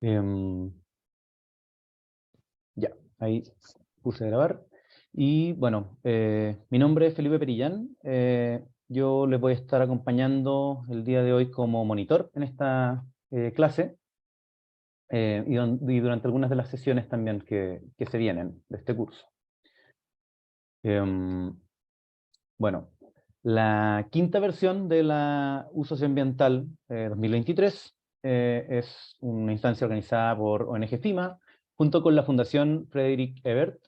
Em, ya, ahí puse a grabar. Y bueno, mi nombre es Felipe Perillán. Yo les voy a estar acompañando el día de hoy como monitor en esta clase y durante algunas de las sesiones también que se vienen de este curso. Em, bueno, la quinta versión de la U Socioambiental 2023 es una instancia organizada por ONG FIMA, junto con la Fundación Frederick Ebert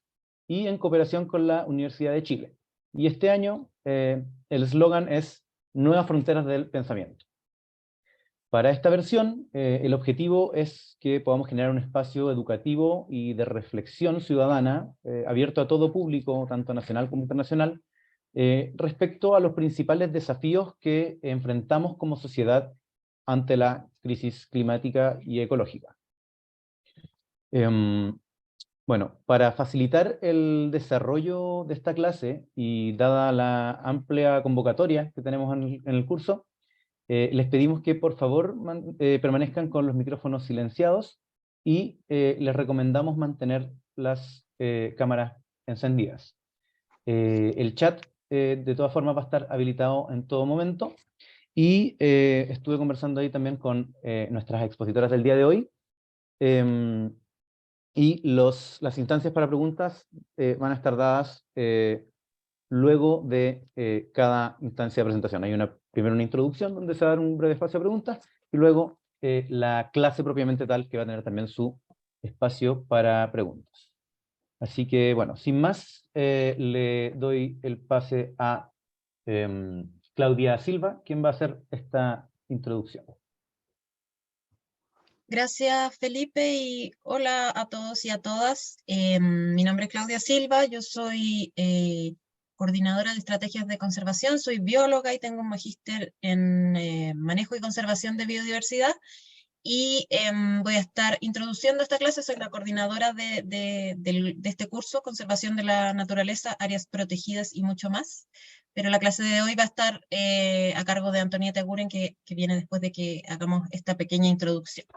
y en cooperación con la Universidad de Chile. Y este año el eslogan es Nuevas Fronteras del Pensamiento. Para esta versión, el objetivo es que podamos generar un espacio educativo y de reflexión ciudadana abierto a todo público, tanto nacional como internacional, respecto a los principales desafíos que enfrentamos como sociedad ante la crisis climática y ecológica. Bueno, para facilitar el desarrollo de esta clase y dada la amplia convocatoria que tenemos en el curso, les pedimos que por favor permanezcan con los micrófonos silenciados y les recomendamos mantener las cámaras encendidas. El chat de todas formas va a estar habilitado en todo momento y estuve conversando ahí también con nuestras expositoras del día de hoy y las instancias para preguntas van a estar dadas luego de cada instancia de presentación. Hay primero una introducción donde se va a dar un breve espacio de preguntas y luego la clase propiamente tal que va a tener también su espacio para preguntas. Así que bueno, sin más, le doy el pase a Claudia Silva, quien va a hacer esta introducción. Gracias, Felipe, y hola a todos y a todas. Mi nombre es Claudia Silva, yo soy coordinadora de estrategias de conservación, soy bióloga y tengo un magíster en manejo y conservación de biodiversidad. Y voy a estar introduciendo esta clase, soy la coordinadora de este curso, Conservación de la Naturaleza, Áreas Protegidas y mucho más. Pero la clase de hoy va a estar a cargo de Antonieta Guren, que viene después de que hagamos esta pequeña introducción.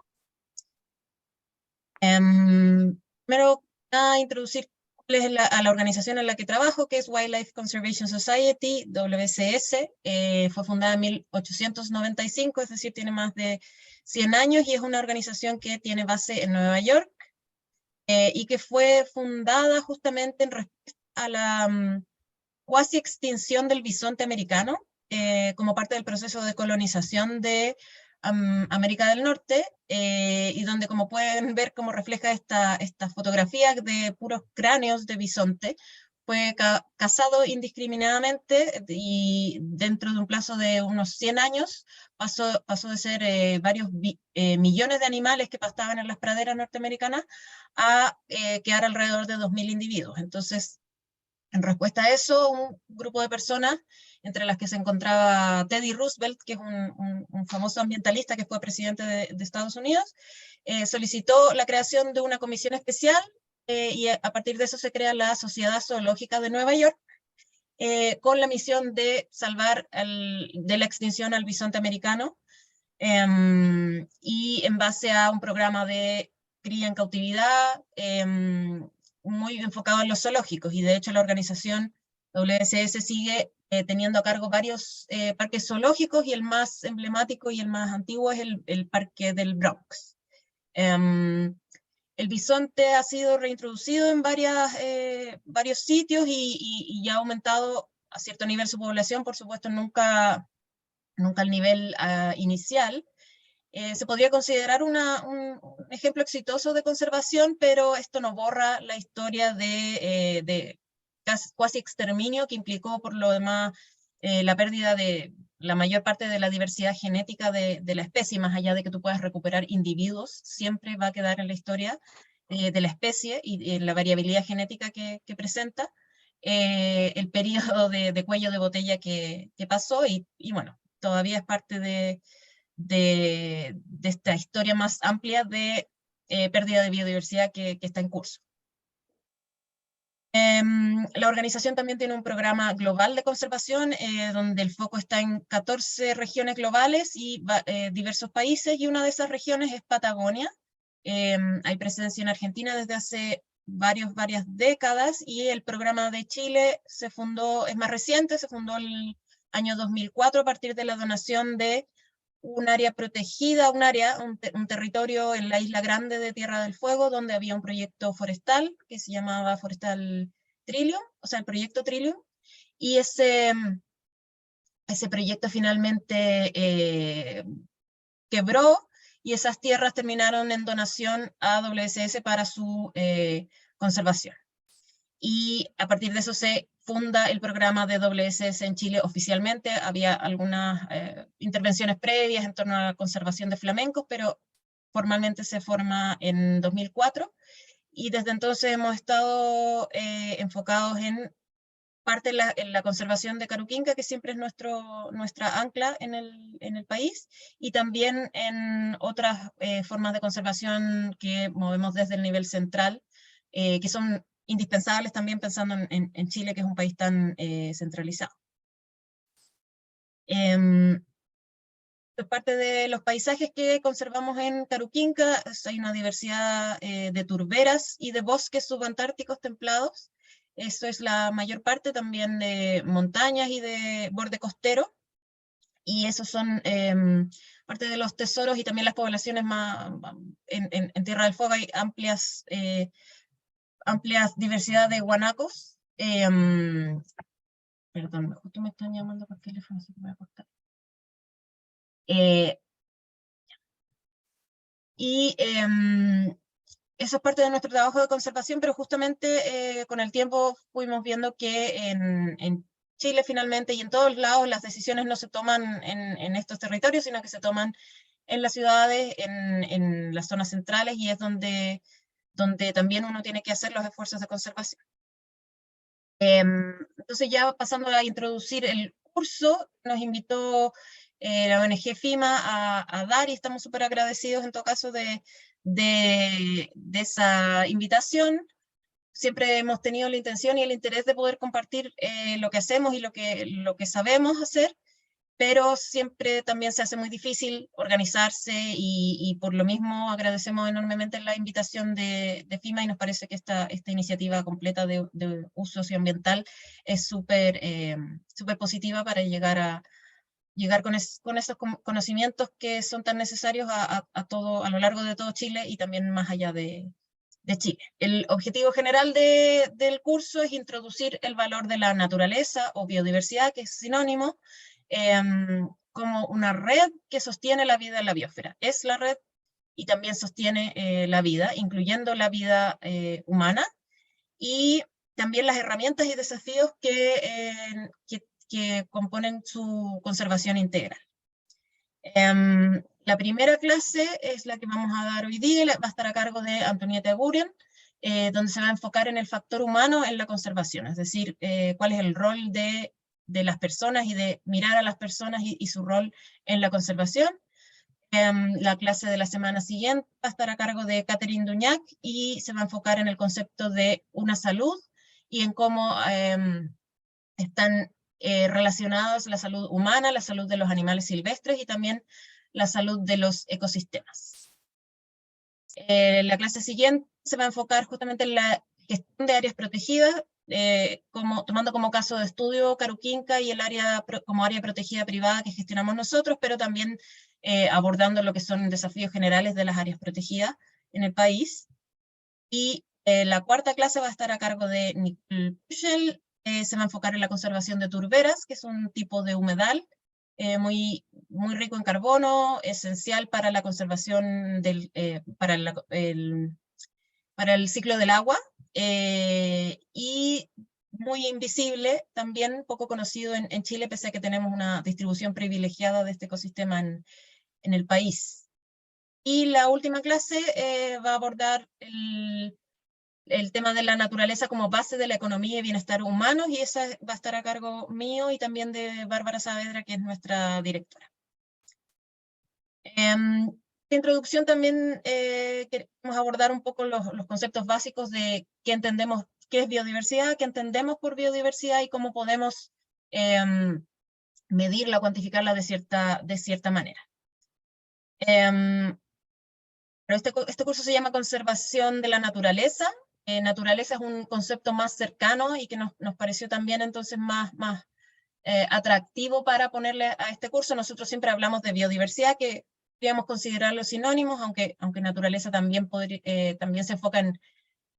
Primero, a introducir cuál es a la organización en la que trabajo, que es Wildlife Conservation Society, WCS. Fue fundada en 1895, es decir, tiene más de 100 años y es una organización que tiene base en Nueva York y que fue fundada justamente en respuesta a la cuasi extinción del bisonte americano como parte del proceso de colonización de América del Norte, y donde, como pueden ver, como refleja esta fotografía de puros cráneos de bisonte, fue cazado indiscriminadamente y dentro de un plazo de unos 100 años pasó de ser varios millones de animales que pastaban en las praderas norteamericanas a quedar alrededor de 2.000 individuos. Entonces, en respuesta a eso, un grupo de personas, entre las que se encontraba Teddy Roosevelt, que es un famoso ambientalista que fue presidente de Estados Unidos, solicitó la creación de una comisión especial y a partir de eso se crea la Sociedad Zoológica de Nueva York, con la misión de salvar de la extinción al bisonte americano, y en base a un programa de cría en cautividad, muy enfocado en los zoológicos, y de hecho la organización WCS sigue teniendo a cargo varios parques zoológicos, y el más emblemático y el más antiguo es el Parque del Bronx. El bisonte ha sido reintroducido en varios sitios y ha aumentado a cierto nivel su población, por supuesto nunca al nivel inicial. Se podría considerar un ejemplo exitoso de conservación, pero esto no borra la historia de cuasi exterminio que implicó por lo demás la pérdida de la mayor parte de la diversidad genética de la especie. Más allá de que tú puedas recuperar individuos, siempre va a quedar en la historia de la especie y la variabilidad genética que presenta el periodo de cuello de botella que pasó, y bueno, todavía es parte de esta historia más amplia de pérdida de biodiversidad que está en curso. La organización también tiene un programa global de conservación, donde el foco está en 14 regiones globales y diversos países, y una de esas regiones es Patagonia, hay presencia en Argentina desde hace varias décadas, y el programa de Chile se fundó, es más reciente, se fundó el año 2004 a partir de la donación de un área protegida, un territorio en la Isla Grande de Tierra del Fuego, donde había un proyecto forestal que se llamaba Forestal Trillium, o sea, el proyecto Trillium, y ese proyecto finalmente quebró, y esas tierras terminaron en donación a WSS para su conservación. Y a partir de eso se funda el programa de WSS en Chile oficialmente. Había algunas intervenciones previas en torno a la conservación de flamencos, pero formalmente se forma en 2004, y desde entonces hemos estado enfocados en parte en la conservación de Caruquinca, que siempre es nuestra ancla en el país, y también en otras formas de conservación que movemos desde el nivel central, que son indispensables también pensando en Chile, que es un país tan centralizado. Parte de los paisajes que conservamos en Caruquinca, hay una diversidad de turberas y de bosques subantárticos templados. Eso es la mayor parte, también de montañas y de borde costero. Y esos son parte de los tesoros, y también las poblaciones más en Tierra del Fuego hay amplias diversidad de guanacos. Perdón, justo me están llamando por teléfono, así que voy a cortar. Eso es parte de nuestro trabajo de conservación, pero justamente con el tiempo fuimos viendo que en Chile finalmente y en todos lados las decisiones no se toman en estos territorios, sino que se toman en las ciudades, en las zonas centrales, y es donde también uno tiene que hacer los esfuerzos de conservación. Entonces, ya pasando a introducir el curso, nos invitó la ONG FIMA a dar, y estamos súper agradecidos en todo caso de esa invitación. Siempre hemos tenido la intención y el interés de poder compartir lo que hacemos y lo que sabemos hacer, pero siempre también se hace muy difícil organizarse, y por lo mismo agradecemos enormemente la invitación de FIMA, y nos parece que esta iniciativa completa de uso socioambiental es súper positiva para llegar con esos conocimientos que son tan necesarios a lo largo de todo Chile y también más allá de Chile. El objetivo general del curso es introducir el valor de la naturaleza o biodiversidad, que es sinónimo, como una red que sostiene la vida en la biosfera. Es la red y también sostiene la vida, incluyendo la vida humana, y también las herramientas y desafíos que componen su conservación integral. La primera clase es la que vamos a dar hoy día, va a estar a cargo de Antonieta Gurian, donde se va a enfocar en el factor humano en la conservación, es decir, cuál es el rol de las personas y de mirar a las personas y su rol en la conservación. La clase de la semana siguiente va a estar a cargo de Catherine Duñac, y se va a enfocar en el concepto de una salud y en cómo están relacionados la salud humana, la salud de los animales silvestres y también la salud de los ecosistemas. La clase siguiente se va a enfocar justamente en la gestión de áreas protegidas, tomando como caso de estudio Caruquinca y el área como área protegida privada que gestionamos nosotros, pero también abordando lo que son desafíos generales de las áreas protegidas en el país. Y la cuarta clase va a estar a cargo de Nicole Puchel. Se va a enfocar en la conservación de turberas, que es un tipo de humedal muy rico en carbono, esencial para la conservación para el ciclo del agua, y muy invisible, también poco conocido en Chile, pese a que tenemos una distribución privilegiada de este ecosistema en el país. Y la última clase va a abordar el tema de la naturaleza como base de la economía y bienestar humanos, y esa va a estar a cargo mío y también de Bárbara Saavedra, que es nuestra directora. En introducción también queremos abordar un poco los conceptos básicos de qué entendemos, qué es biodiversidad, qué entendemos por biodiversidad y cómo podemos medirla, cuantificarla de cierta manera. Pero este curso se llama Conservación de la Naturaleza. Naturaleza es un concepto más cercano y que nos pareció también entonces más atractivo para ponerle a este curso. Nosotros siempre hablamos de biodiversidad, que podríamos considerarlo sinónimos, aunque naturaleza también, también se enfoca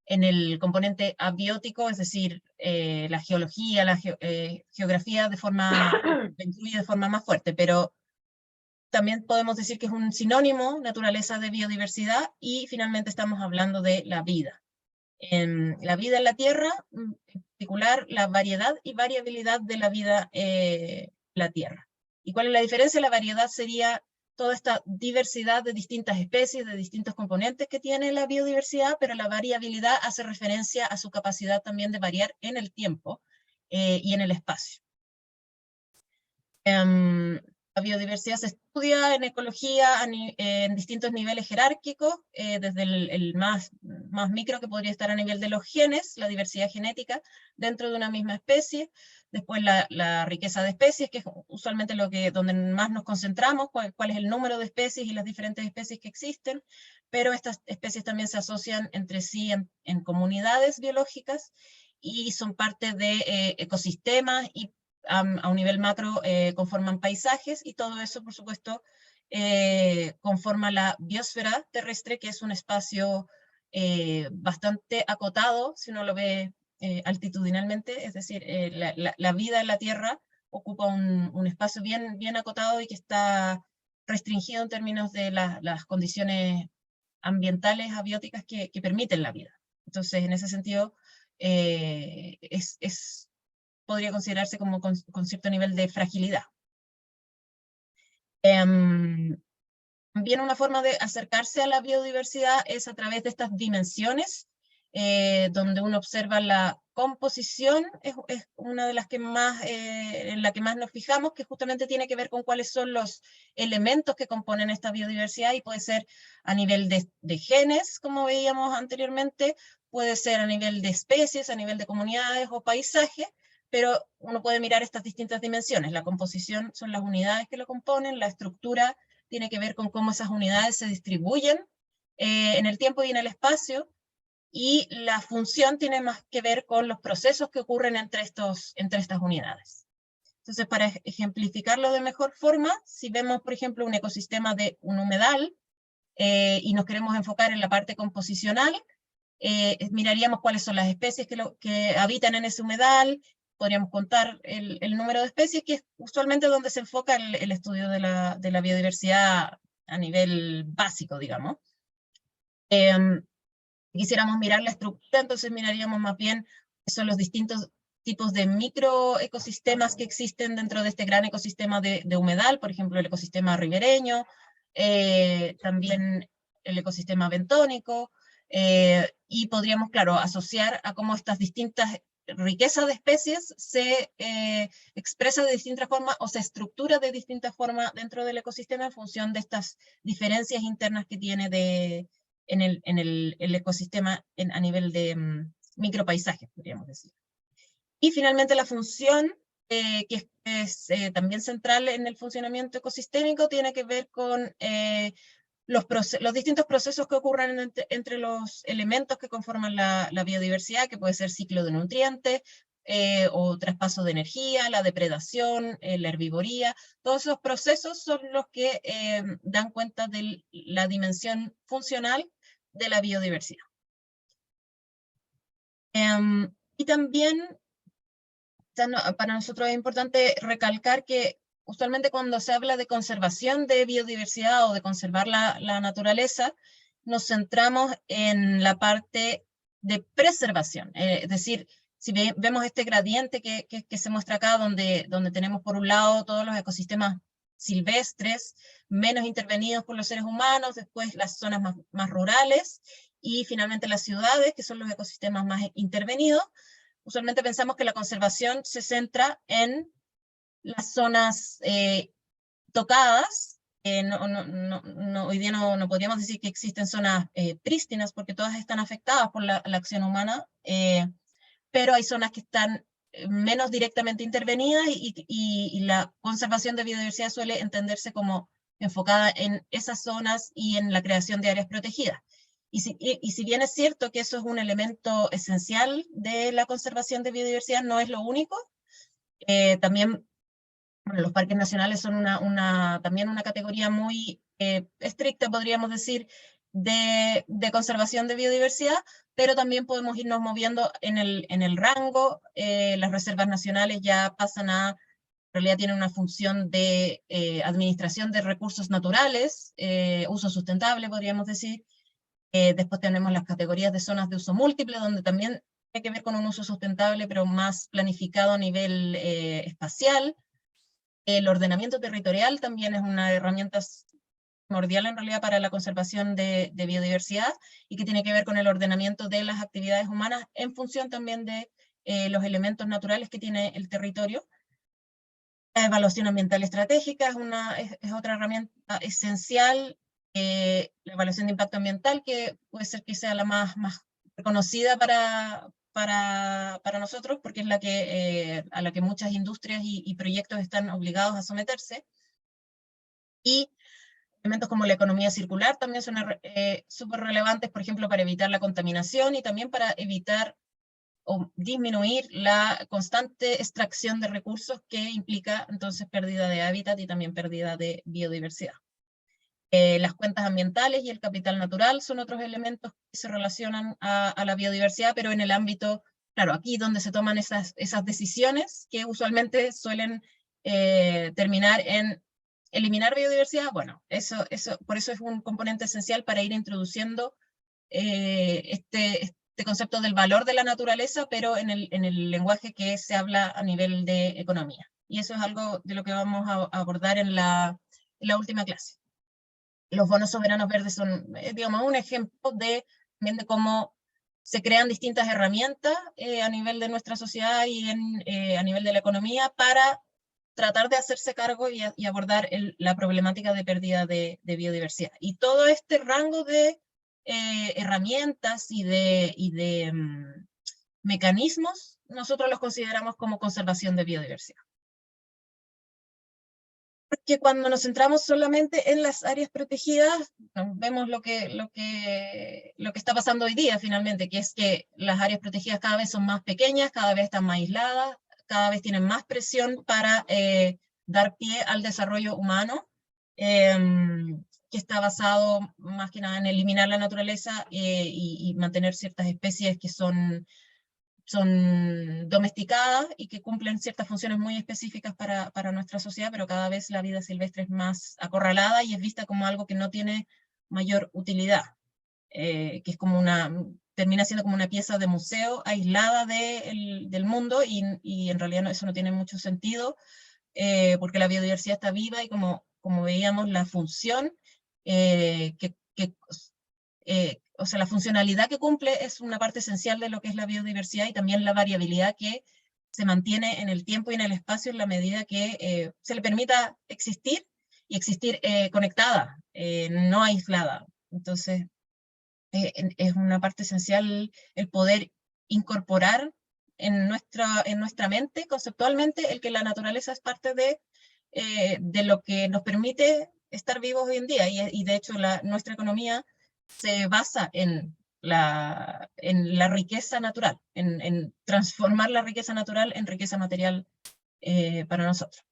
en el componente abiótico, es decir, la geología, la geografía la incluye de forma más fuerte, pero también podemos decir que es un sinónimo, naturaleza de biodiversidad, y finalmente estamos hablando de la vida. En la vida en la Tierra, en particular la variedad y variabilidad de la vida en la Tierra. ¿Y cuál es la diferencia? La variedad sería toda esta diversidad de distintas especies, de distintos componentes que tiene la biodiversidad, pero la variabilidad hace referencia a su capacidad también de variar en el tiempo y en el espacio. La biodiversidad se estudia en ecología en distintos niveles jerárquicos, desde el más micro, que podría estar a nivel de los genes, la diversidad genética dentro de una misma especie, después la riqueza de especies, que es usualmente donde más nos concentramos, cuál es el número de especies y las diferentes especies que existen, pero estas especies también se asocian entre sí en comunidades biológicas, y son parte de ecosistemas, y a un nivel macro conforman paisajes, y todo eso, por supuesto, conforma la biosfera terrestre, que es un espacio bastante acotado, si uno lo ve altitudinalmente, es decir, la vida en la Tierra ocupa un espacio bien acotado y que está restringido en términos de las condiciones ambientales, abióticas que permiten la vida. Entonces, en ese sentido, podría considerarse como con cierto nivel de fragilidad. También una forma de acercarse a la biodiversidad es a través de estas dimensiones, donde uno observa la composición, es una de las que en la que más nos fijamos, que justamente tiene que ver con cuáles son los elementos que componen esta biodiversidad, y puede ser a nivel de genes, como veíamos anteriormente, puede ser a nivel de especies, a nivel de comunidades o paisajes, pero uno puede mirar estas distintas dimensiones. La composición son las unidades que lo componen, la estructura tiene que ver con cómo esas unidades se distribuyen en el tiempo y en el espacio, y la función tiene más que ver con los procesos que ocurren entre estas unidades. Entonces, para ejemplificarlo de mejor forma, si vemos, por ejemplo, un ecosistema de un humedal y nos queremos enfocar en la parte composicional, miraríamos cuáles son las especies que habitan en ese humedal, podríamos contar el número de especies, que es usualmente donde se enfoca el estudio de la biodiversidad a nivel básico, digamos. Quisiéramos mirar la estructura, entonces miraríamos más bien cuáles son los distintos tipos de microecosistemas que existen dentro de este gran ecosistema de humedal, por ejemplo, el ecosistema ribereño, también el ecosistema bentónico, y podríamos, claro, asociar a cómo estas distintas riquezas de especies se expresa de distintas formas o se estructura de distintas formas dentro del ecosistema en función de estas diferencias internas que tiene en el ecosistema a nivel de micropaisajes, podríamos decir. Y finalmente la función, que es también central en el funcionamiento ecosistémico, tiene que ver con los distintos procesos que ocurren entre los elementos que conforman la biodiversidad, que puede ser ciclo de nutrientes, o traspaso de energía, la depredación, la herbivoría. Todos esos procesos son los que dan cuenta de la dimensión funcional de la biodiversidad. Y también para nosotros es importante recalcar que usualmente cuando se habla de conservación de biodiversidad o de conservar la naturaleza, nos centramos en la parte de preservación. Es decir, si vemos este gradiente que se muestra acá, donde tenemos por un lado todos los ecosistemas silvestres, menos intervenidos por los seres humanos, después las zonas más rurales, y finalmente las ciudades, que son los ecosistemas más intervenidos. Usualmente pensamos que la conservación se centra en las zonas tocadas. Hoy día no podríamos decir que existen zonas prístinas, porque todas están afectadas por la acción humana, pero hay zonas que están menos directamente intervenidas, y la conservación de biodiversidad suele entenderse como enfocada en esas zonas y en la creación de áreas protegidas. Y si bien es cierto que eso es un elemento esencial de la conservación de biodiversidad, no es lo único. También bueno, los parques nacionales son también una categoría muy estricta, podríamos decir, de conservación de biodiversidad, pero también podemos irnos moviendo en el rango. Las reservas nacionales ya pasan en realidad tienen una función de administración de recursos naturales, uso sustentable, podríamos decir. Después tenemos las categorías de zonas de uso múltiple, donde también tiene que ver con un uso sustentable, pero más planificado a nivel espacial. El ordenamiento territorial también es una herramienta primordial en realidad para la conservación de biodiversidad, y que tiene que ver con el ordenamiento de las actividades humanas en función también de los elementos naturales que tiene el territorio. La evaluación ambiental estratégica es otra herramienta esencial. La evaluación de impacto ambiental, que puede ser que sea la más reconocida para nosotros, porque es a la que muchas industrias y proyectos están obligados a someterse. Y elementos como la economía circular también son súper relevantes, por ejemplo, para evitar la contaminación y también para evitar o disminuir la constante extracción de recursos, que implica entonces pérdida de hábitat y también pérdida de biodiversidad. Las cuentas ambientales y el capital natural son otros elementos que se relacionan a la biodiversidad, pero en el ámbito, claro, aquí donde se toman esas decisiones que usualmente suelen terminar en eliminar biodiversidad. Bueno, por eso es un componente esencial para ir introduciendo este concepto del valor de la naturaleza, pero en el lenguaje que se habla a nivel de economía. Y eso es algo de lo que vamos a abordar en la última clase. Los bonos soberanos verdes son, digamos, un ejemplo también de cómo se crean distintas herramientas a nivel de nuestra sociedad y a nivel de la economía para tratar de hacerse cargo y abordar la problemática de pérdida de biodiversidad. Y todo este rango de herramientas y de mecanismos, nosotros los consideramos como conservación de biodiversidad. Porque cuando nos centramos solamente en las áreas protegidas, vemos lo que está pasando hoy día finalmente, que es que las áreas protegidas cada vez son más pequeñas, cada vez están más aisladas, cada vez tienen más presión para dar pie al desarrollo humano, que está basado más que nada en eliminar la naturaleza y mantener ciertas especies que son domesticadas y que cumplen ciertas funciones muy específicas para nuestra sociedad, pero cada vez la vida silvestre es más acorralada y es vista como algo que no tiene mayor utilidad, que es como termina siendo como una pieza de museo aislada del mundo, y en realidad eso no tiene mucho sentido, porque la biodiversidad está viva y como veíamos, la función o sea, la funcionalidad que cumple es una parte esencial de lo que es la biodiversidad, y también la variabilidad que se mantiene en el tiempo y en el espacio en la medida que se le permita existir, y existir conectada, no aislada. Entonces, es una parte esencial el poder incorporar en nuestra mente, conceptualmente, el que la naturaleza es parte de lo que nos permite estar vivos hoy en día, y de hecho nuestra economía se basa en la riqueza natural, en transformar la riqueza natural en riqueza material para nosotros.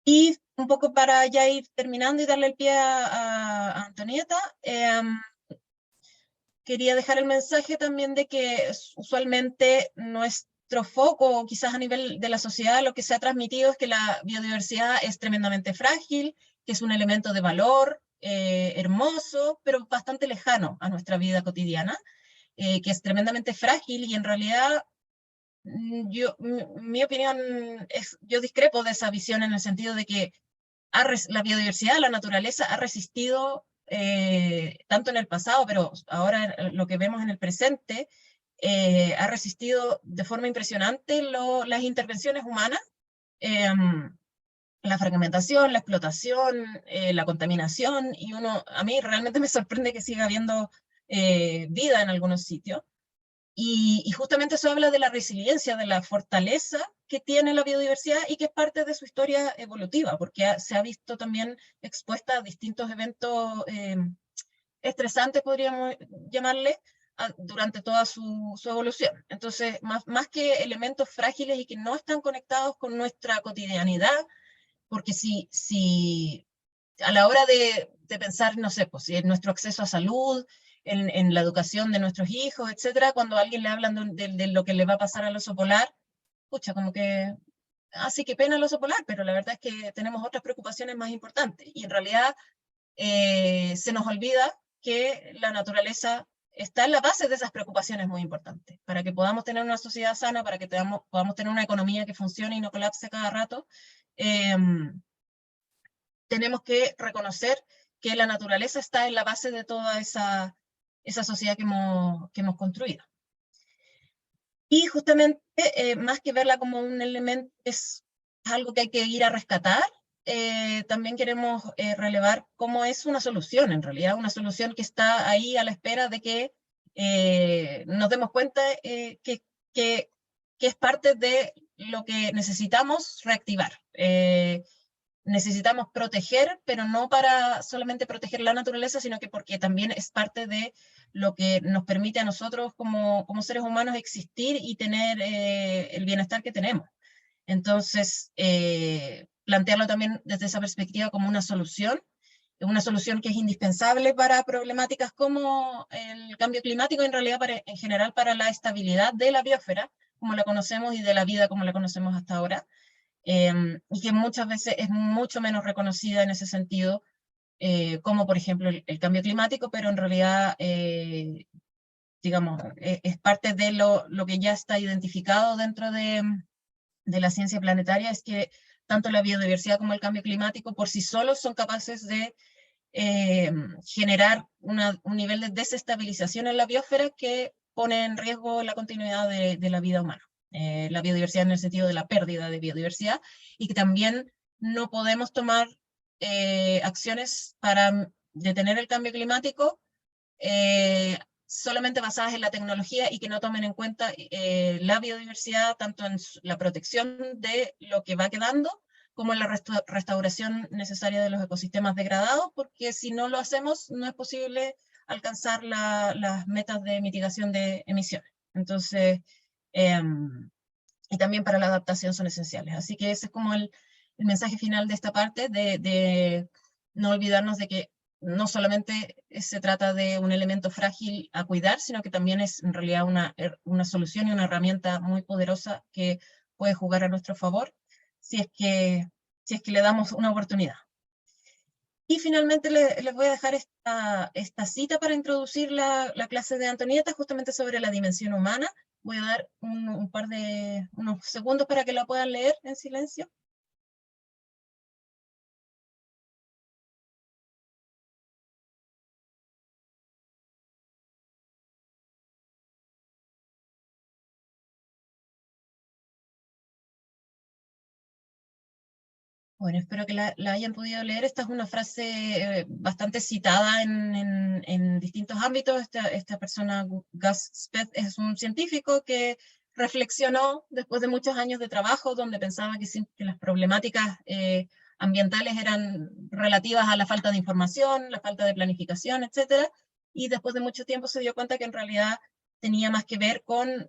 Y un poco para ya ir terminando y darle el pie a Antonieta, quería dejar el mensaje también de que usualmente nuestro foco, quizás a nivel de la sociedad, lo que se ha transmitido es que la biodiversidad es tremendamente frágil, que es un elemento de valor, hermoso, pero bastante lejano a nuestra vida cotidiana, que es tremendamente frágil, y en realidad mi opinión es, yo discrepo de esa visión, en el sentido de que la biodiversidad, la naturaleza ha resistido tanto en el pasado, pero ahora lo que vemos en el presente, ha resistido de forma impresionante las intervenciones humanas, la fragmentación, la explotación, la contaminación, y a mí realmente me sorprende que siga habiendo vida en algunos sitios. Y justamente eso habla de la resiliencia, de la fortaleza que tiene la biodiversidad y que es parte de su historia evolutiva, porque se ha visto también expuesta a distintos eventos estresantes, podríamos llamarle, durante toda su evolución. Entonces, más que elementos frágiles y que no están conectados con nuestra cotidianidad, porque si a la hora de pensar, no sé, pues, si en nuestro acceso a salud, en la educación de nuestros hijos, etcétera, cuando a alguien le hablan de lo que le va a pasar al oso polar, pucha, como que, sí, qué pena el oso polar, pero la verdad es que tenemos otras preocupaciones más importantes. Y en realidad se nos olvida que la naturaleza está en la base de esas preocupaciones muy importantes. Para que podamos tener una sociedad sana, para que podamos tener una economía que funcione y no colapse cada rato, tenemos que reconocer que la naturaleza está en la base de toda esa sociedad que hemos construido. Y justamente, más que verla como un elemento, es algo que hay que ir a rescatar, también queremos relevar cómo es una solución, en realidad, una solución que está ahí a la espera de que nos demos cuenta que es parte de lo que necesitamos reactivar. Necesitamos proteger, pero no para solamente proteger la naturaleza, sino que porque también es parte de lo que nos permite a nosotros como seres humanos existir y tener el bienestar que tenemos. Entonces, plantearlo también desde esa perspectiva como una solución que es indispensable para problemáticas como el cambio climático, en realidad en general para la estabilidad de la biosfera, como la conocemos, y de la vida como la conocemos hasta ahora. Y que muchas veces es mucho menos reconocida en ese sentido, como por ejemplo el cambio climático, pero en realidad, digamos, es parte de lo que ya está identificado dentro de la ciencia planetaria, es que tanto la biodiversidad como el cambio climático por sí solos son capaces de generar un nivel de desestabilización en la biosfera que pone en riesgo la continuidad de la vida humana. La biodiversidad en el sentido de la pérdida de biodiversidad, y que también no podemos tomar acciones para detener el cambio climático solamente basadas en la tecnología y que no tomen en cuenta la biodiversidad, tanto en la protección de lo que va quedando, como en la restauración necesaria de los ecosistemas degradados, porque si no lo hacemos, no es posible alcanzar las metas de mitigación de emisiones. Entonces, y también para la adaptación son esenciales. Así que ese es como el mensaje final de esta parte, de no olvidarnos de que no solamente se trata de un elemento frágil a cuidar, sino que también es en realidad una solución y una herramienta muy poderosa que puede jugar a nuestro favor si es que le damos una oportunidad. Y finalmente les voy a dejar esta cita para introducir la clase de Antonieta, justamente sobre la dimensión humana. Voy a dar unos segundos para que la puedan leer en silencio. Bueno, espero que la hayan podido leer. Esta es una frase bastante citada en distintos ámbitos. Esta persona, Gus Speth, es un científico que reflexionó después de muchos años de trabajo, donde pensaba que las problemáticas ambientales eran relativas a la falta de información, la falta de planificación, etc. Y después de mucho tiempo se dio cuenta que en realidad tenía más que ver con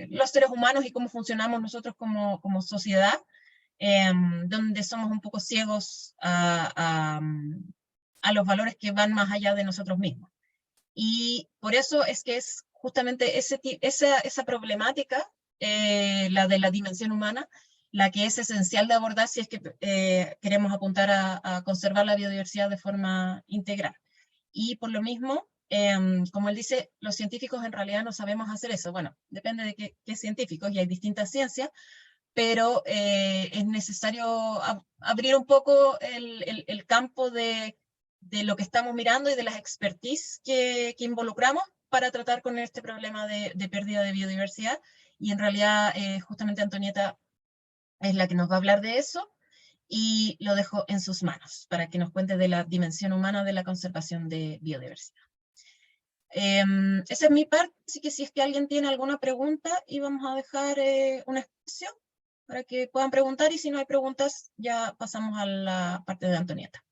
los seres humanos y cómo funcionamos nosotros como sociedad, donde somos un poco ciegos a los valores que van más allá de nosotros mismos. Y por eso es que es justamente esa problemática, la de la dimensión humana, la que es esencial de abordar si es que queremos apuntar a conservar la biodiversidad de forma integral. Y por lo mismo, como él dice, los científicos en realidad no sabemos hacer eso. Bueno, depende de qué científicos, y hay distintas ciencias, pero es necesario abrir un poco el campo de lo que estamos mirando y de las expertise que involucramos para tratar con este problema de pérdida de biodiversidad. Y en realidad, justamente Antonieta es la que nos va a hablar de eso, y lo dejo en sus manos para que nos cuente de la dimensión humana de la conservación de biodiversidad. Esa es mi parte, así que si es que alguien tiene alguna pregunta, íbamos a dejar un espacio para que puedan preguntar, y si no hay preguntas, ya pasamos a la parte de Antonieta.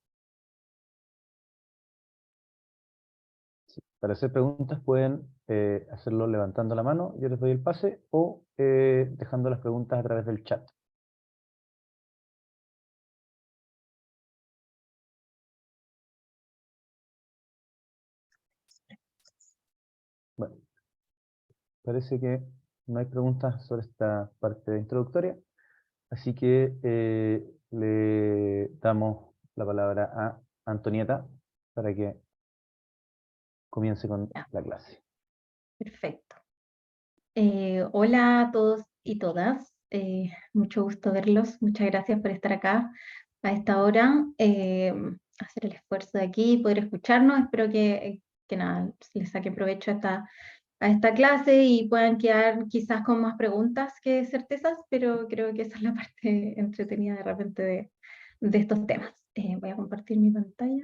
Para hacer preguntas pueden hacerlo levantando la mano, yo les doy el pase, o dejando las preguntas a través del chat. Bueno, parece que no hay preguntas sobre esta parte introductoria, así que le damos la palabra a Antonieta para que comience con Ya, la clase. perfecto. Hola a todos y todas. Mucho gusto verlos. Muchas gracias por estar acá a esta hora. Hacer el esfuerzo de aquí, poder escucharnos. Espero que nada, les saquen provecho a esta clase y puedan quedar quizás con más preguntas que certezas, pero creo que esa es la parte entretenida de repente de estos temas. Voy a compartir mi pantalla.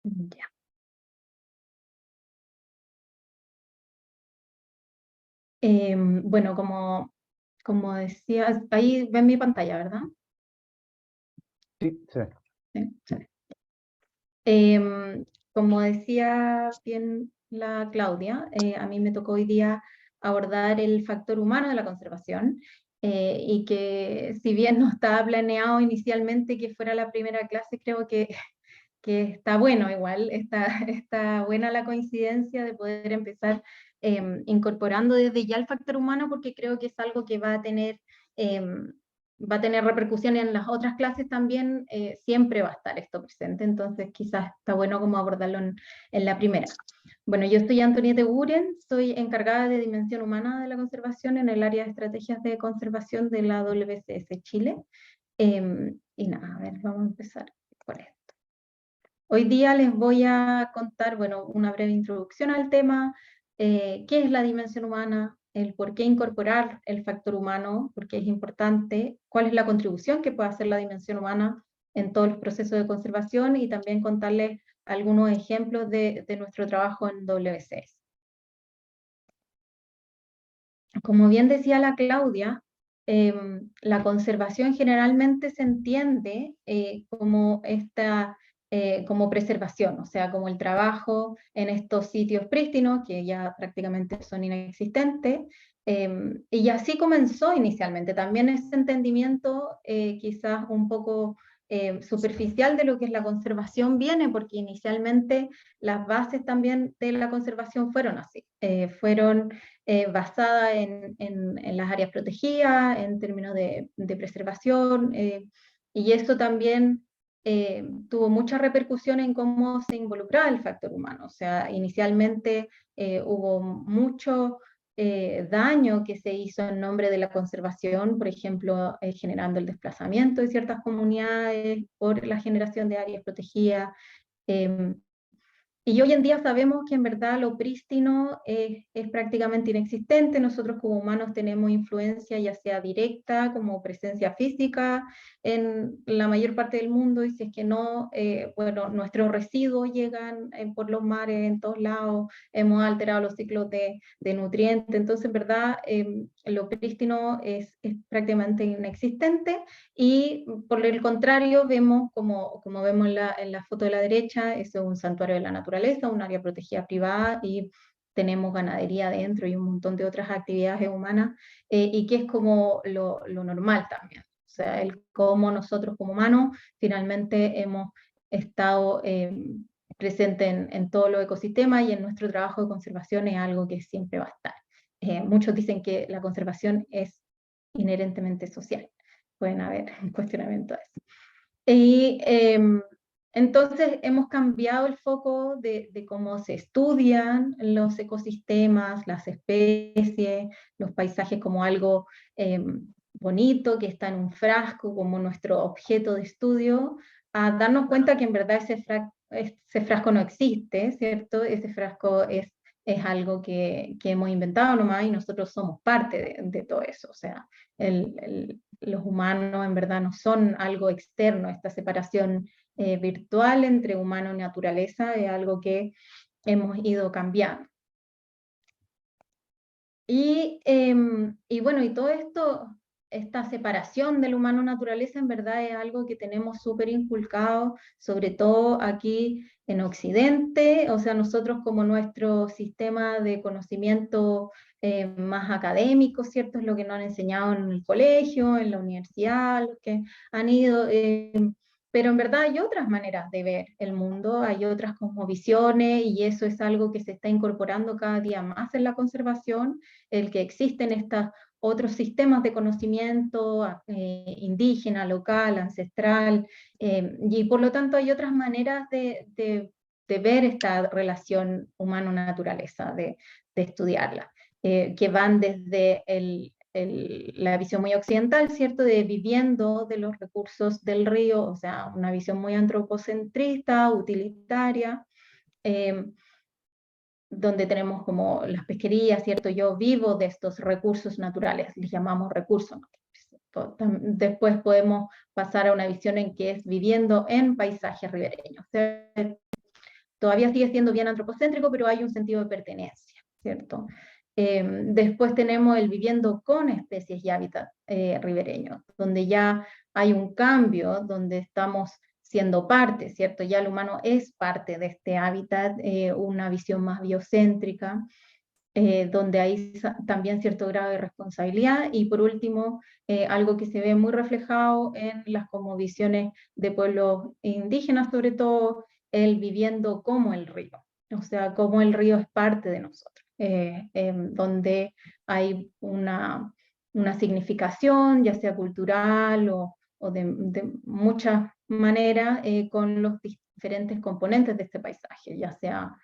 Ya. Bueno, como decía, ahí ven mi pantalla, ¿verdad? Sí, se ve. Sí, sí. Como decía bien la Claudia, a mí me tocó hoy día abordar el factor humano de la conservación, y que si bien no estaba planeado inicialmente que fuera la primera clase, creo que está bueno igual, está buena la coincidencia de poder empezar incorporando desde ya el factor humano, porque creo que es algo que va a tener repercusión en las otras clases también. Siempre va a estar esto presente, entonces quizás está bueno como abordarlo en la primera. Bueno, yo soy Antonieta Guren, soy encargada de Dimensión Humana de la Conservación en el área de Estrategias de Conservación de la WCS Chile. Y nada, a ver, vamos a empezar por esto. Hoy día les voy a contar, bueno, una breve introducción al tema, qué es la dimensión humana, el por qué incorporar el factor humano, porque es importante, cuál es la contribución que puede hacer la dimensión humana en todos los procesos de conservación, y también contarles algunos ejemplos de nuestro trabajo en WCS. Como bien decía la Claudia, la conservación generalmente se entiende como preservación, o sea, como el trabajo en estos sitios prístinos que ya prácticamente son inexistentes, y así comenzó inicialmente. También ese entendimiento quizás un poco superficial de lo que es la conservación viene, porque inicialmente las bases también de la conservación fueron así, fueron basada en las áreas protegidas, en términos de preservación, y eso también tuvo mucha repercusión en cómo se involucraba el factor humano. O sea, inicialmente hubo mucho daño que se hizo en nombre de la conservación, por ejemplo, generando el desplazamiento de ciertas comunidades por la generación de áreas protegidas. Y hoy en día sabemos que en verdad lo prístino es prácticamente inexistente. Nosotros como humanos tenemos influencia ya sea directa como presencia física en la mayor parte del mundo, y si es que no, bueno, nuestros residuos llegan por los mares en todos lados, hemos alterado los ciclos de nutrientes, entonces en verdad lo prístino es prácticamente inexistente. Y por el contrario, vemos, como vemos en la foto de la derecha, eso es un santuario de la naturaleza, un área protegida privada, y tenemos ganadería adentro y un montón de otras actividades humanas, y que es como lo normal también. O sea, el cómo nosotros como humanos finalmente hemos estado presentes en todos los ecosistemas, y en nuestro trabajo de conservación es algo que siempre va a estar. Muchos dicen que la conservación es inherentemente social. Pueden haber un cuestionamiento de eso. Y entonces hemos cambiado el foco de cómo se estudian los ecosistemas, las especies, los paisajes como algo bonito que está en un frasco como nuestro objeto de estudio, a darnos cuenta que en verdad ese frasco no existe, ¿cierto? Ese frasco es es algo que hemos inventado nomás y nosotros somos parte de todo eso. O sea, los humanos en verdad no son algo externo. Esta separación virtual entre humano y naturaleza es algo que hemos ido cambiando. Y bueno, y todo esto, esta separación del humano-naturaleza en verdad es algo que tenemos súper inculcado, sobre todo aquí en Occidente. O sea, nosotros como nuestro sistema de conocimiento más académico, ¿cierto? Es lo que nos han enseñado en el colegio, en la universidad, los que han ido... pero en verdad hay otras maneras de ver el mundo, hay otras cosmovisiones, y eso es algo que se está incorporando cada día más en la conservación, el que existen estos otros sistemas de conocimiento indígena, local, ancestral, y por lo tanto hay otras maneras de ver esta relación humano-naturaleza, de estudiarla, que van desde la visión muy occidental, ¿cierto?, de viviendo de los recursos del río, o sea, una visión muy antropocentrista, utilitaria, donde tenemos como las pesquerías, ¿cierto? Yo vivo de estos recursos naturales, les llamamos recursos naturales. Después podemos pasar a una visión en que es viviendo en paisajes ribereños. O sea, todavía sigue siendo bien antropocéntrico, pero hay un sentido de pertenencia, ¿cierto? Después tenemos el viviendo con especies y hábitats ribereños, donde ya hay un cambio, donde estamos siendo parte, ¿cierto? Ya el humano es parte de este hábitat, una visión más biocéntrica, donde hay también cierto grado de responsabilidad. Y por último, algo que se ve muy reflejado en las cosmovisiones de pueblos indígenas, sobre todo, el viviendo como el río, o sea, como el río es parte de nosotros, donde hay una significación, ya sea cultural o de muchas maneras, con los diferentes componentes de este paisaje, ya sea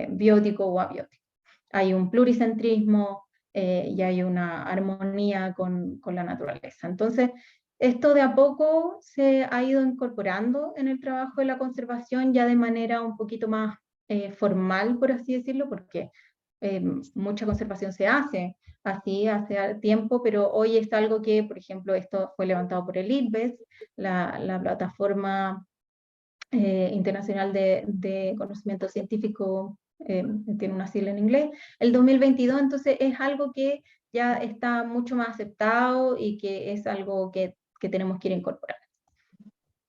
biótico o abiótico. Hay un pluricentrismo y hay una armonía con la naturaleza. Entonces, esto de a poco se ha ido incorporando en el trabajo de la conservación ya de manera un poquito más formal, por así decirlo, porque mucha conservación se hace así hace tiempo, pero hoy es algo que, por ejemplo, esto fue levantado por el IPBES, la plataforma internacional de conocimiento científico, tiene una sigla en inglés, el 2022. Entonces es algo que ya está mucho más aceptado y que es algo que tenemos que ir a incorporar.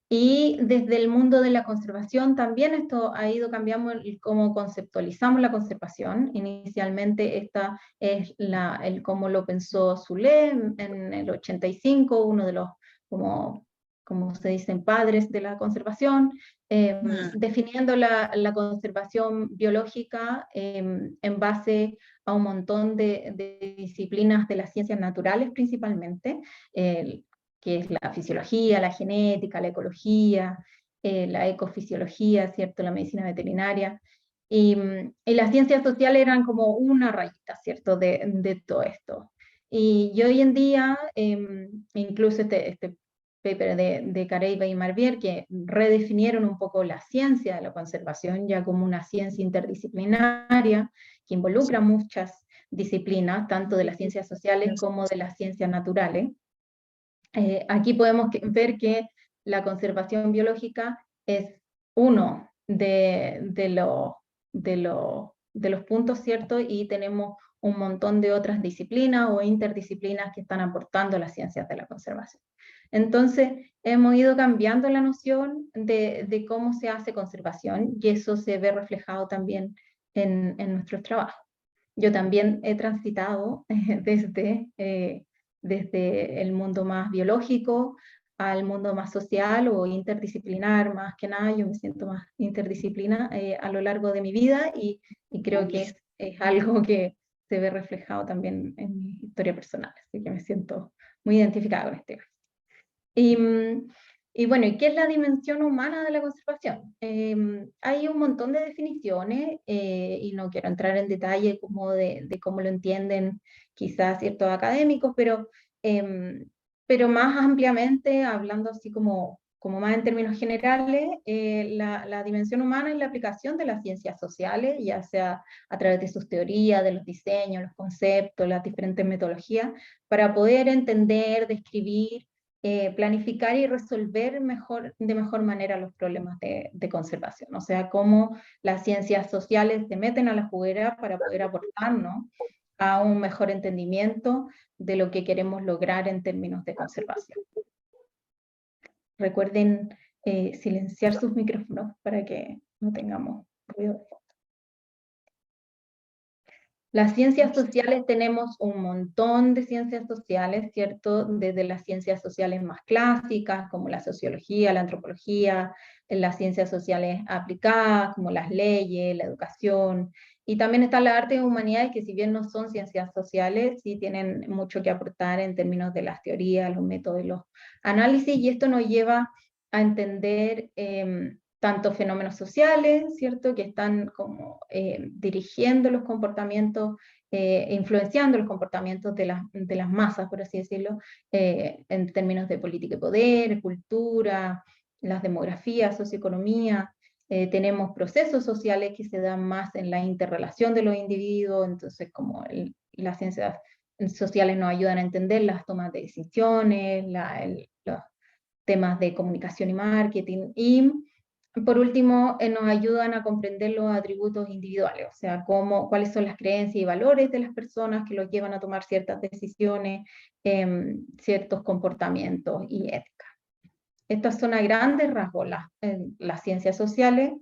Y desde el mundo de la conservación también esto ha ido cambiando cómo conceptualizamos la conservación. Inicialmente esta es el cómo lo pensó Soule en el 85, uno de los como se dicen, padres de la conservación, definiendo la conservación biológica en base a un montón de disciplinas de las ciencias naturales principalmente, que es la fisiología, la genética, la ecología, la ecofisiología, ¿cierto?, la medicina veterinaria, y las ciencias sociales eran como una rayita, ¿cierto?, de todo esto. Y hoy en día, incluso este paper de Careiba y Marvier, que redefinieron un poco la ciencia de la conservación ya como una ciencia interdisciplinaria que involucra muchas disciplinas, tanto de las ciencias sociales como de las ciencias naturales. Aquí podemos ver que la conservación biológica es uno de los puntos, ¿cierto? Y tenemos un montón de otras disciplinas o interdisciplinas que están aportando las ciencias de la conservación. Entonces, hemos ido cambiando la noción de cómo se hace conservación, y eso se ve reflejado también en nuestros trabajos. Yo también he transitado desde el mundo más biológico al mundo más social o interdisciplinar, más que nada. Yo me siento más interdisciplina a lo largo de mi vida, y creo que es algo que se ve reflejado también en mi historia personal, así que me siento muy identificada con este. Y bueno, ¿y qué es la dimensión humana de la conservación? Hay un montón de definiciones, y no quiero entrar en detalle como de cómo lo entienden quizás ciertos académicos, pero más ampliamente, hablando así como como más en términos generales, la dimensión humana es la aplicación de las ciencias sociales, ya sea a través de sus teorías, de los diseños, los conceptos, las diferentes metodologías, para poder entender, describir, planificar y resolver de mejor manera los problemas de conservación. O sea, cómo las ciencias sociales se meten a la juguera para poder aportarnos a un mejor entendimiento de lo que queremos lograr en términos de conservación. Recuerden silenciar sus micrófonos para que no tengamos ruido. Las ciencias sociales, tenemos un montón de ciencias sociales, ¿cierto? Desde las ciencias sociales más clásicas, como la sociología, la antropología, las ciencias sociales aplicadas, como las leyes, la educación, y también están las artes y humanidades, que si bien no son ciencias sociales, sí tienen mucho que aportar en términos de las teorías, los métodos y los análisis, y esto nos lleva a entender tanto fenómenos sociales, ¿cierto?, que están como dirigiendo los comportamientos, influenciando los comportamientos de las masas, por así decirlo, en términos de política y poder, cultura, las demografías, socioeconomía. Tenemos procesos sociales que se dan más en la interrelación de los individuos, entonces como las ciencias sociales nos ayudan a entender las tomas de decisiones, los temas de comunicación y marketing, y por último, nos ayudan a comprender los atributos individuales, o sea, cuáles son las creencias y valores de las personas que los llevan a tomar ciertas decisiones, ciertos comportamientos y ética. Estas son a grandes rasgos las ciencias sociales,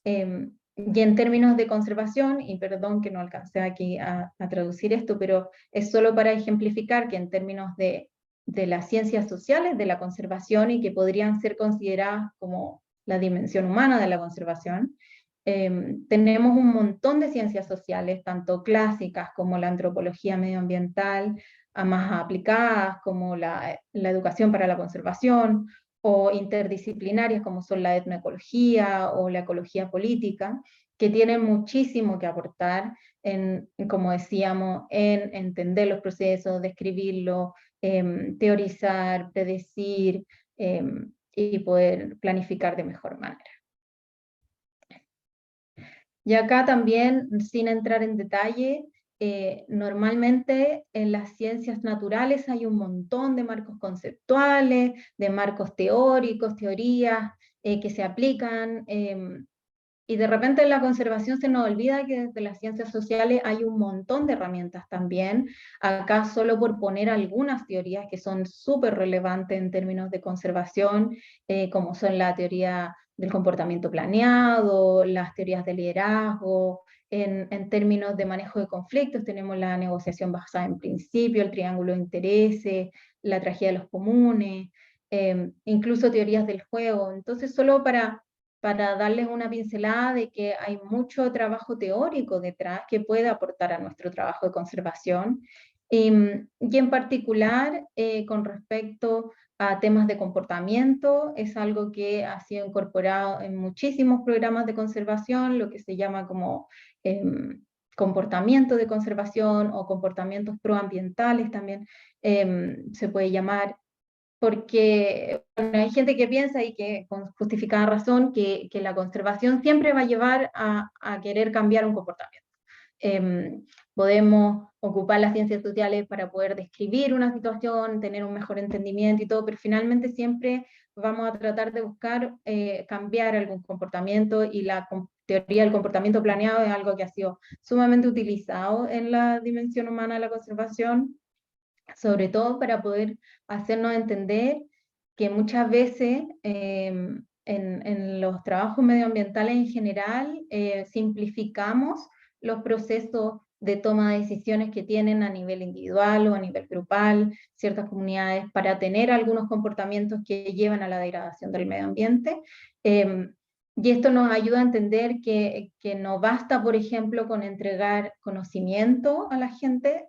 y en términos de conservación, y perdón que no alcancé aquí a traducir esto, pero es solo para ejemplificar que en términos de las ciencias sociales, de la conservación, y que podrían ser consideradas como la dimensión humana de la conservación, tenemos un montón de ciencias sociales, tanto clásicas como la antropología medioambiental, a más aplicadas como la educación para la conservación, o interdisciplinarias como son la etnoecología o la ecología política, que tienen muchísimo que aportar como decíamos, en entender los procesos, describirlos, teorizar, predecir, y poder planificar de mejor manera. Y acá también, sin entrar en detalle, normalmente en las ciencias naturales hay un montón de marcos conceptuales, de marcos teóricos, teorías que se aplican, y de repente en la conservación se nos olvida que desde las ciencias sociales hay un montón de herramientas también. Acá solo por poner algunas teorías que son súper relevantes en términos de conservación, como son la teoría del comportamiento planeado, las teorías de liderazgo. En términos de manejo de conflictos tenemos la negociación basada en principio, el triángulo de intereses, la tragedia de los comunes, incluso teorías del juego. Entonces, solo para darles una pincelada de que hay mucho trabajo teórico detrás que puede aportar a nuestro trabajo de conservación, y en particular con respecto a temas de comportamiento, es algo que ha sido incorporado en muchísimos programas de conservación, lo que se llama como comportamiento de conservación o comportamientos proambientales también se puede llamar, porque bueno, hay gente que piensa, y que con justificada razón, que la conservación siempre va a llevar a querer cambiar un comportamiento. Podemos ocupar las ciencias sociales para poder describir una situación, tener un mejor entendimiento y todo, pero finalmente siempre vamos a tratar de buscar cambiar algún comportamiento, y la teoría del comportamiento planeado es algo que ha sido sumamente utilizado en la dimensión humana de la conservación, sobre todo para poder hacernos entender que muchas veces en los trabajos medioambientales en general simplificamos los procesos de toma de decisiones que tienen a nivel individual o a nivel grupal ciertas comunidades para tener algunos comportamientos que llevan a la degradación del medio ambiente. Y esto nos ayuda a entender que no basta, por ejemplo, con entregar conocimiento a la gente,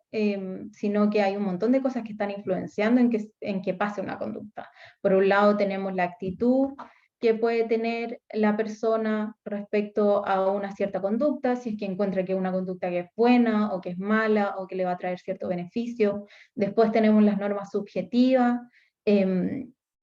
sino que hay un montón de cosas que están influenciando en que pase una conducta. Por un lado tenemos la actitud que puede tener la persona respecto a una cierta conducta, si es que encuentra que es una conducta que es buena o que es mala o que le va a traer cierto beneficio. Después tenemos las normas subjetivas,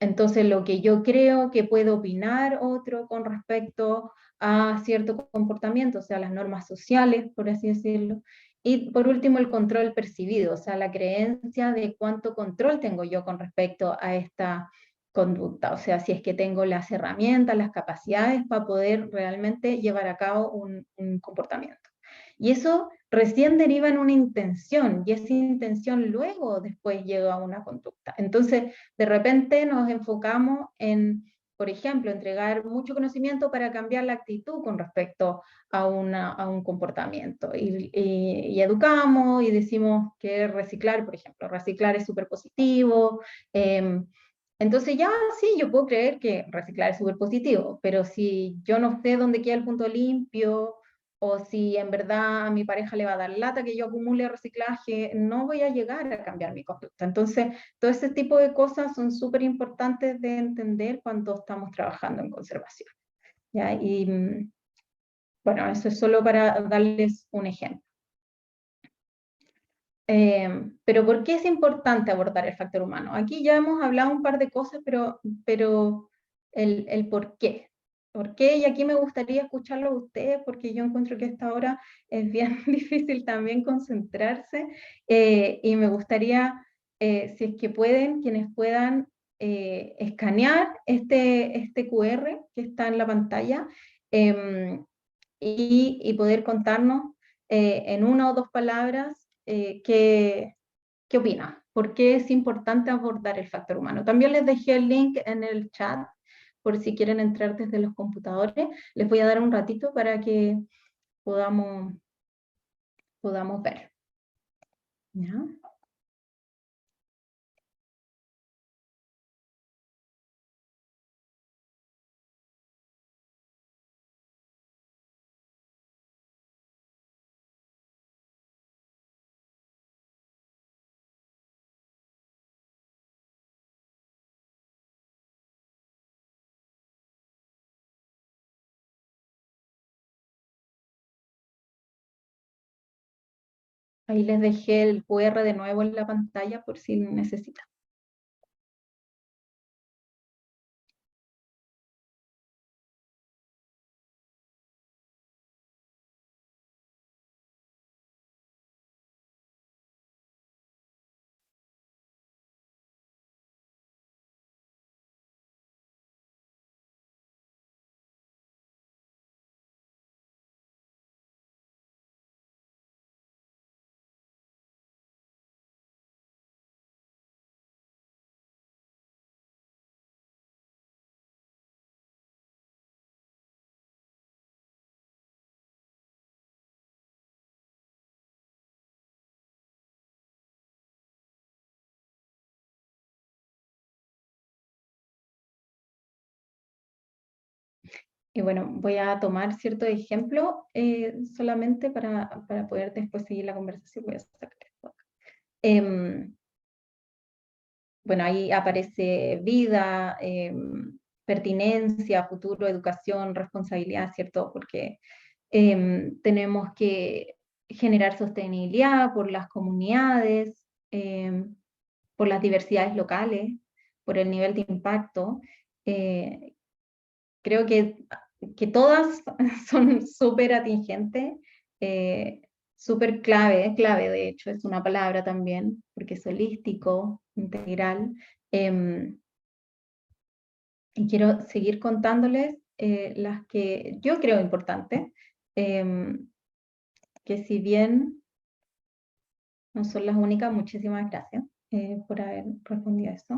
Entonces, lo que yo creo que puede opinar otro con respecto a cierto comportamiento, o sea, las normas sociales, por así decirlo. Y por último, el control percibido, o sea, la creencia de cuánto control tengo yo con respecto a esta conducta, o sea, si es que tengo las herramientas, las capacidades para poder realmente llevar a cabo un comportamiento. Y eso recién deriva en una intención, y esa intención luego después llega a una conducta. Entonces, de repente nos enfocamos en, por ejemplo, entregar mucho conocimiento para cambiar la actitud con respecto a un comportamiento. Y educamos y decimos que reciclar, por ejemplo, reciclar es súper positivo. Entonces ya sí, yo puedo creer que reciclar es súper positivo, pero si yo no sé dónde queda el punto limpio, o si en verdad a mi pareja le va a dar lata que yo acumule reciclaje, no voy a llegar a cambiar mi conducta. Entonces, todo ese tipo de cosas son súper importantes de entender cuando estamos trabajando en conservación. ¿Ya? Y bueno, eso es solo para darles un ejemplo. Pero ¿por qué es importante abordar el factor humano? Aquí ya hemos hablado un par de cosas, pero el por qué. ¿Por qué? Y aquí me gustaría escucharlo a ustedes, porque yo encuentro que a esta hora es bien difícil también concentrarse, y me gustaría, si es que pueden, quienes puedan escanear este QR que está en la pantalla, y poder contarnos en una o dos palabras qué opina, por qué es importante abordar el factor humano. También les dejé el link en el chat por si quieren entrar desde los computadores. Les voy a dar un ratito para que podamos ver. ¿Ya? Ahí les dejé el QR de nuevo en la pantalla por si necesitan. Y bueno, voy a tomar cierto ejemplo solamente para poder después seguir la conversación. Voy a sacar esto acá. Bueno, ahí aparece vida, pertinencia, futuro, educación, responsabilidad, ¿cierto? Porque tenemos que generar sostenibilidad por las comunidades, por las diversidades locales, por el nivel de impacto. Creo que todas son súper atingentes, súper clave de hecho, es una palabra también, porque es holístico, integral. Y quiero seguir contándoles las que yo creo importantes, que si bien no son las únicas, muchísimas gracias por haber respondido a eso.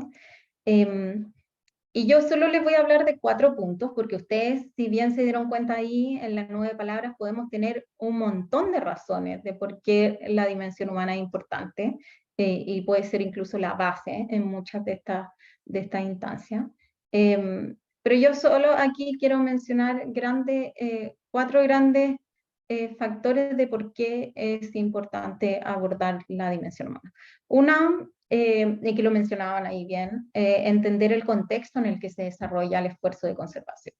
Y yo solo les voy a hablar de 4 puntos, porque ustedes, si bien se dieron cuenta ahí en las 9 palabras, podemos tener un montón de razones de por qué la dimensión humana es importante, y puede ser incluso la base en muchas de estas instancias. Pero yo solo aquí quiero mencionar 4 grandes factores de por qué es importante abordar la dimensión humana. Una, y que lo mencionaban ahí bien, entender el contexto en el que se desarrolla el esfuerzo de conservación.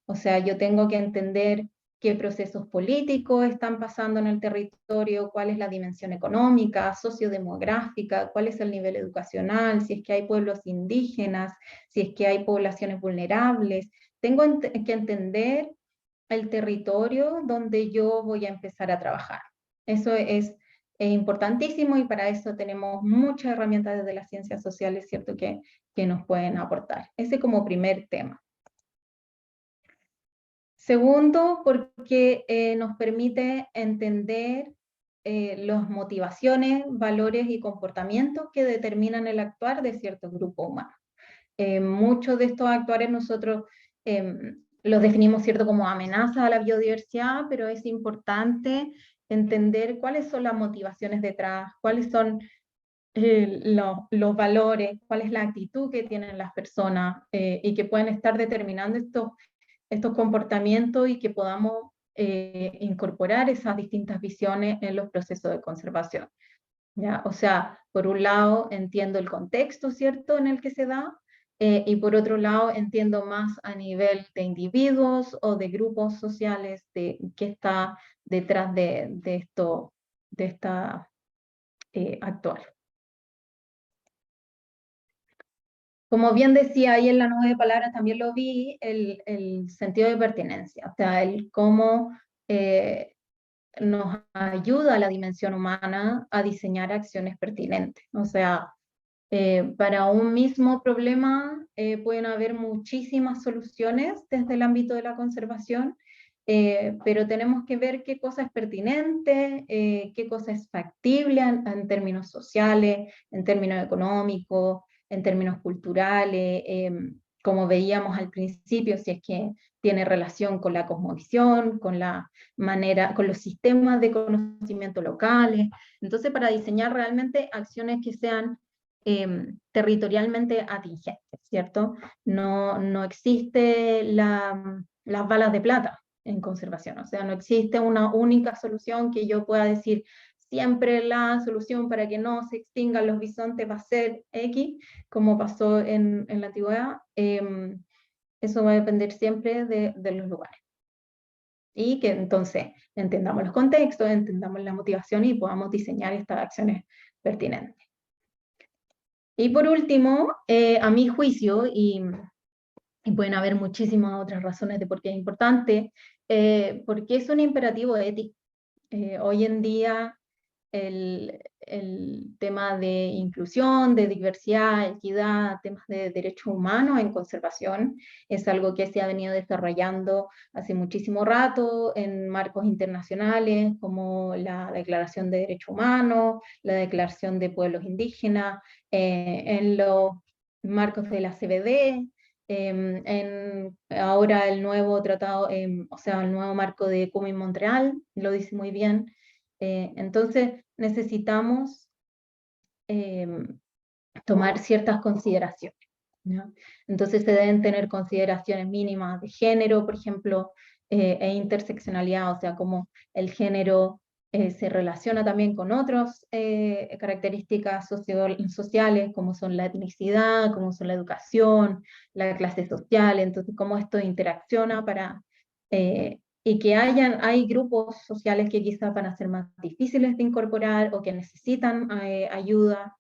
O sea, yo tengo que entender qué procesos políticos están pasando en el territorio, cuál es la dimensión económica, sociodemográfica, cuál es el nivel educacional, si es que hay pueblos indígenas, si es que hay poblaciones vulnerables. Tengo que entender el territorio donde yo voy a empezar a trabajar. Eso es importantísimo y para eso tenemos muchas herramientas desde las ciencias sociales, ¿cierto?, que nos pueden aportar. Ese como primer tema. Segundo, porque nos permite entender las motivaciones, valores y comportamientos que determinan el actuar de ciertos grupos humanos. Muchos de estos actuares nosotros los definimos, ¿cierto?, como amenazas a la biodiversidad, pero es importante entender cuáles son las motivaciones detrás, cuáles son los valores, cuál es la actitud que tienen las personas y que pueden estar determinando estos comportamientos y que podamos incorporar esas distintas visiones en los procesos de conservación. ¿Ya? O sea, por un lado entiendo el contexto, ¿cierto?, en el que se da, y por otro lado entiendo más a nivel de individuos o de grupos sociales de qué está detrás de esta actual. Como bien decía ahí en la 9 palabras, también lo vi, el sentido de pertenencia, o sea, el cómo nos ayuda a la dimensión humana a diseñar acciones pertinentes. O sea, para un mismo problema pueden haber muchísimas soluciones desde el ámbito de la conservación, pero tenemos que ver qué cosa es pertinente, qué cosa es factible en términos sociales, en términos económicos, en términos culturales, como veíamos al principio, si es que tiene relación con la cosmovisión, con la manera, con los sistemas de conocimiento locales. Entonces, para diseñar realmente acciones que sean territorialmente atingentes, ¿cierto? No existe las balas de plata en conservación, o sea, no existe una única solución que yo pueda decir, siempre la solución para que no se extingan los bisontes va a ser X, como pasó en la antigüedad. Eso va a depender siempre de los lugares. Y que entonces entendamos los contextos, entendamos la motivación y podamos diseñar estas acciones pertinentes. Y por último, a mi juicio, y pueden haber muchísimas otras razones de por qué es importante, porque es un imperativo ético. Hoy en día el tema de inclusión, de diversidad, equidad, temas de derechos humanos en conservación, es algo que se ha venido desarrollando hace muchísimo rato en marcos internacionales como la Declaración de Derechos Humanos, la Declaración de Pueblos Indígenas, en los marcos de la CBD, ahora el nuevo tratado, o sea, el nuevo marco de Kunming-Montreal, lo dice muy bien. Entonces necesitamos tomar ciertas consideraciones, ¿no? Entonces se deben tener consideraciones mínimas de género, por ejemplo, e interseccionalidad, o sea, cómo el género se relaciona también con otras características sociales, como son la etnicidad, como son la educación, la clase social, entonces cómo esto interacciona para... y que hay grupos sociales que quizás van a ser más difíciles de incorporar o que necesitan ayuda,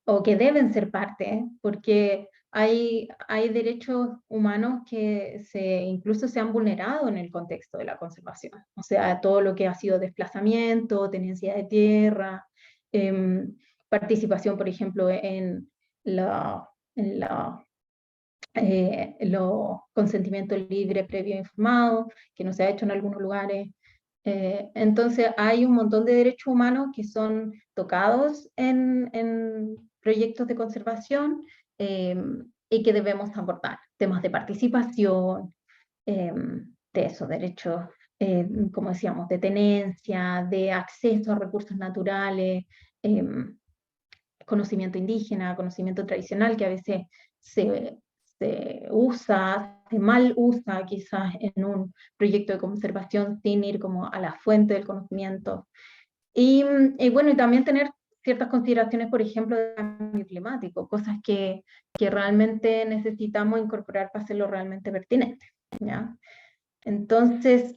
o que deben ser parte, porque hay derechos humanos que incluso se han vulnerado en el contexto de la conservación. O sea, todo lo que ha sido desplazamiento, tenencia de tierra, participación, por ejemplo, en los consentimientos libres previo informado, que no se ha hecho en algunos lugares. Entonces hay un montón de derechos humanos que son tocados en proyectos de conservación y que debemos abordar. Temas de participación, de esos derechos, como decíamos, de tenencia, de acceso a recursos naturales, conocimiento indígena, conocimiento tradicional, que a veces se mal usa quizás en un proyecto de conservación sin ir como a la fuente del conocimiento. Y bueno, y también tener ciertas consideraciones, por ejemplo, de cambio climático, cosas que realmente necesitamos incorporar para hacerlo realmente pertinente, ¿ya? Entonces,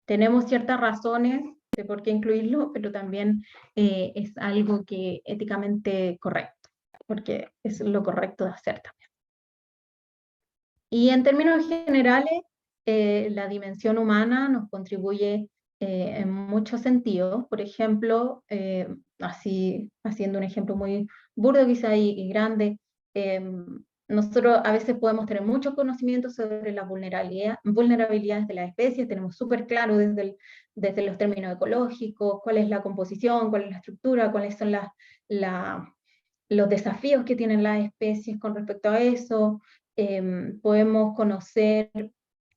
tenemos ciertas razones de por qué incluirlo, pero también es algo que éticamente correcto, porque es lo correcto de hacer también. Y en términos generales, la dimensión humana nos contribuye en muchos sentidos. Por ejemplo, así, haciendo un ejemplo muy burdo quizá y grande, nosotros a veces podemos tener mucho conocimiento sobre las vulnerabilidades de las especies, tenemos súper claro desde los términos ecológicos, cuál es la composición, cuál es la estructura, cuáles son los desafíos que tienen las especies con respecto a eso. Podemos conocer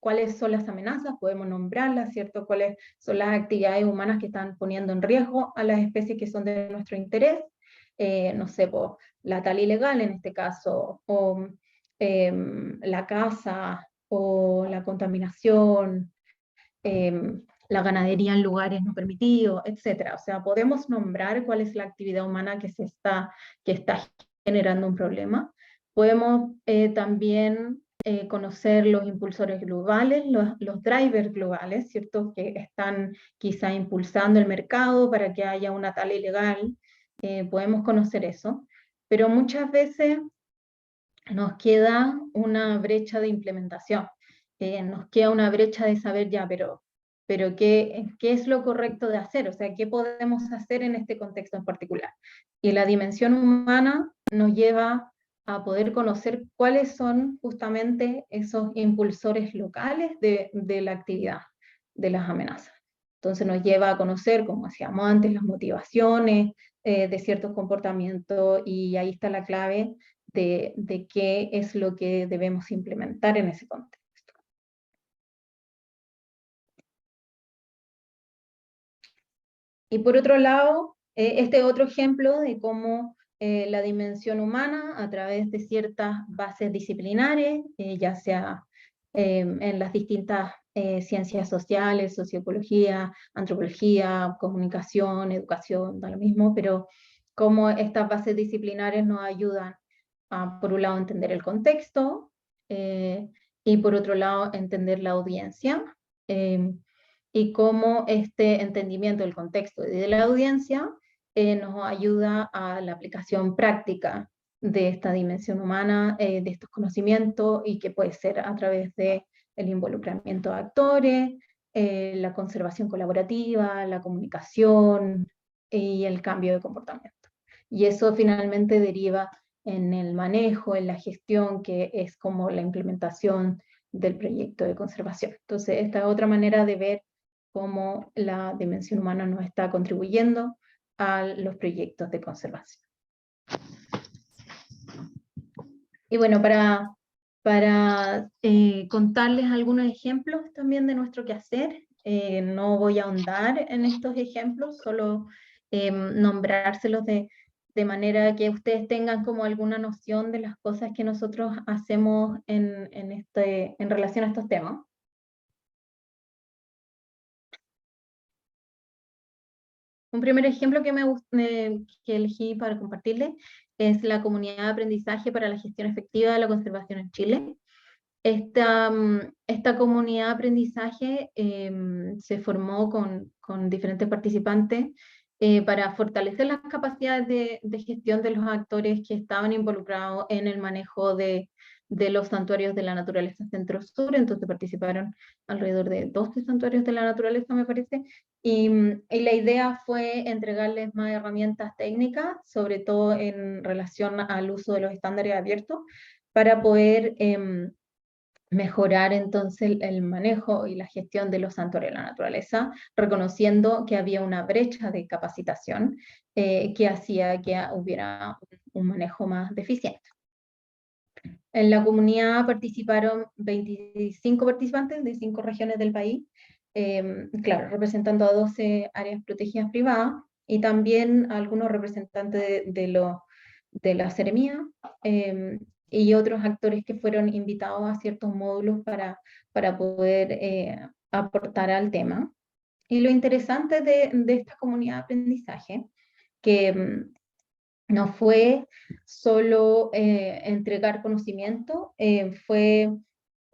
cuáles son las amenazas, podemos nombrarlas, ¿cierto? Cuáles son las actividades humanas que están poniendo en riesgo a las especies que son de nuestro interés. No sé, pues, la tala ilegal en este caso, o la caza, o la contaminación, la ganadería en lugares no permitidos, etc. O sea, podemos nombrar cuál es la actividad humana que está generando un problema. Podemos también conocer los impulsores globales, los drivers globales, ¿cierto? Que están quizá impulsando el mercado para que haya una tala ilegal. Podemos conocer eso, pero muchas veces nos queda una brecha de implementación. Nos queda una brecha de saber ya, pero ¿qué es lo correcto de hacer? O sea, ¿qué podemos hacer en este contexto en particular? Y la dimensión humana nos lleva a poder conocer cuáles son justamente esos impulsores locales de la actividad, de las amenazas. Entonces nos lleva a conocer, como decíamos antes, las motivaciones de ciertos comportamientos, y ahí está la clave de qué es lo que debemos implementar en ese contexto. Y por otro lado, este otro ejemplo de cómo la dimensión humana, a través de ciertas bases disciplinares, ya sea en las distintas ciencias sociales, sociología, antropología, comunicación, educación, da lo mismo, pero cómo estas bases disciplinares nos ayudan a, por un lado, entender el contexto, y por otro lado, entender la audiencia, y cómo este entendimiento del contexto y de la audiencia nos ayuda a la aplicación práctica de esta dimensión humana, de estos conocimientos, y que puede ser a través de el involucramiento de actores, la conservación colaborativa, la comunicación y el cambio de comportamiento. Y eso finalmente deriva en el manejo, en la gestión, que es como la implementación del proyecto de conservación. Entonces, esta es otra manera de ver cómo la dimensión humana nos está contribuyendo a los proyectos de conservación. Y bueno, para contarles algunos ejemplos también de nuestro quehacer, no voy a ahondar en estos ejemplos, solo nombrárselos de manera que ustedes tengan como alguna noción de las cosas que nosotros hacemos en relación a estos temas. Un primer ejemplo que elegí para compartirles es la comunidad de aprendizaje para la gestión efectiva de la conservación en Chile. Esta comunidad de aprendizaje se formó con diferentes participantes para fortalecer las capacidades de gestión de los actores que estaban involucrados en el manejo de los santuarios de la naturaleza centro-sur. Entonces participaron alrededor de 12 santuarios de la naturaleza, me parece, y la idea fue entregarles más herramientas técnicas, sobre todo en relación al uso de los estándares abiertos, para poder mejorar entonces el manejo y la gestión de los santuarios de la naturaleza, reconociendo que había una brecha de capacitación que hacía que hubiera un manejo más deficiente. En la comunidad participaron 25 participantes de 5 regiones del país, claro, representando a 12 áreas protegidas privadas, y también algunos representantes de la Seremía, y otros actores que fueron invitados a ciertos módulos para poder aportar al tema. Y lo interesante de esta comunidad de aprendizaje, que no fue solo entregar conocimiento, fue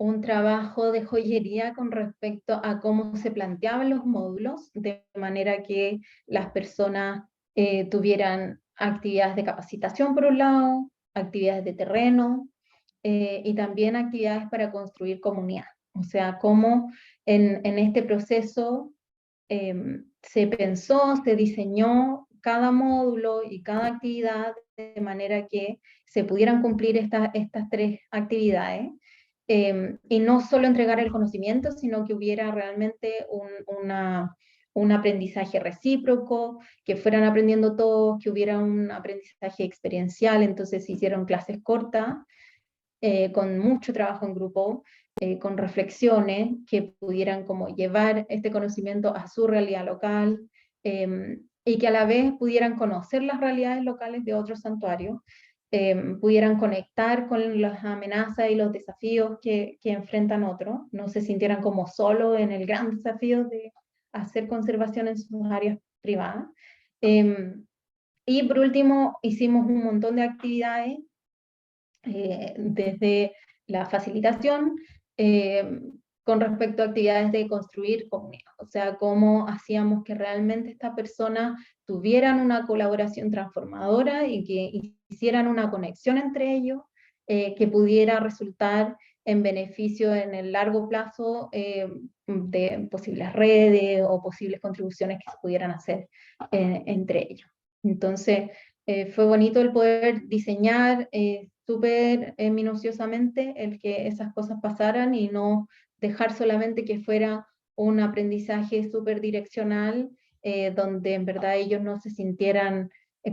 un trabajo de joyería con respecto a cómo se planteaban los módulos, de manera que las personas tuvieran actividades de capacitación por un lado, actividades de terreno, y también actividades para construir comunidad. O sea, cómo en este proceso se pensó, se diseñó cada módulo y cada actividad de manera que se pudieran cumplir estas tres actividades. Y no solo entregar el conocimiento, sino que hubiera realmente un aprendizaje recíproco, que fueran aprendiendo todos, que hubiera un aprendizaje experiencial. Entonces se hicieron clases cortas, con mucho trabajo en grupo, con reflexiones que pudieran como llevar este conocimiento a su realidad local, y que a la vez pudieran conocer las realidades locales de otros santuarios, pudieran conectar con las amenazas y los desafíos que enfrentan otros, no se sintieran como solos en el gran desafío de hacer conservación en sus áreas privadas. Y por último, hicimos un montón de actividades, desde la facilitación, con respecto a actividades de construir comunidad, o sea, cómo hacíamos que realmente estas personas tuvieran una colaboración transformadora y que hicieran una conexión entre ellos, que pudiera resultar en beneficio en el largo plazo, de posibles redes o posibles contribuciones que se pudieran hacer entre ellos. Entonces, fue bonito el poder diseñar súper minuciosamente el que esas cosas pasaran y no dejar solamente que fuera un aprendizaje súper direccional, donde en verdad ellos no se sintieran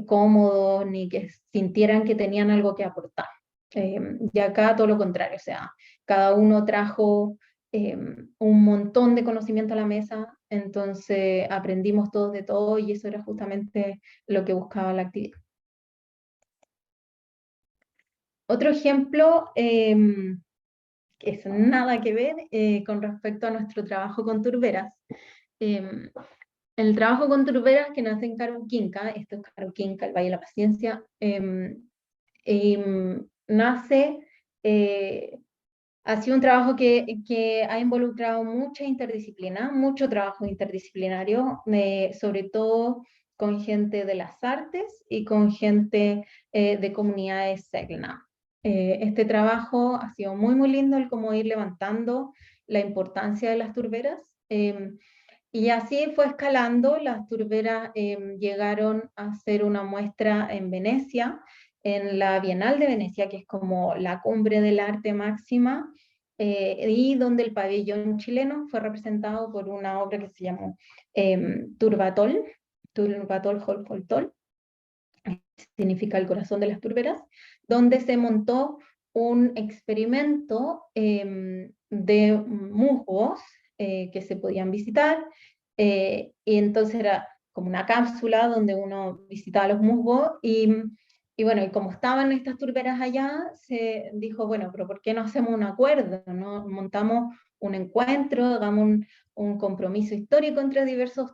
cómodos ni que sintieran que tenían algo que aportar. Y acá todo lo contrario, o sea, cada uno trajo un montón de conocimiento a la mesa, entonces aprendimos todos de todo y eso era justamente lo que buscaba la actividad. Otro ejemplo, que es nada que ver con respecto a nuestro trabajo con turberas. El trabajo con turberas que nace en Caruquinca, esto es Caruquinca, el Valle de la Paciencia, nace, ha sido un trabajo que ha involucrado mucha interdisciplina, mucho trabajo interdisciplinario, sobre todo con gente de las artes y con gente de comunidades Selknam. Este trabajo ha sido muy, muy lindo, el cómo ir levantando la importancia de las turberas. Y así fue escalando, las turberas llegaron a hacer una muestra en Venecia, en la Bienal de Venecia, que es como la cumbre del arte máxima, y donde el pabellón chileno fue representado por una obra que se llamó Turbatol, Holfoltol, significa el corazón de las turberas, donde se montó un experimento de musgos que se podían visitar, y entonces era como una cápsula donde uno visitaba los musgos, y bueno, y como estaban estas turberas allá, se dijo, bueno, pero ¿por qué no hacemos un acuerdo? ¿No? Montamos un encuentro, hagamos un compromiso histórico entre diversos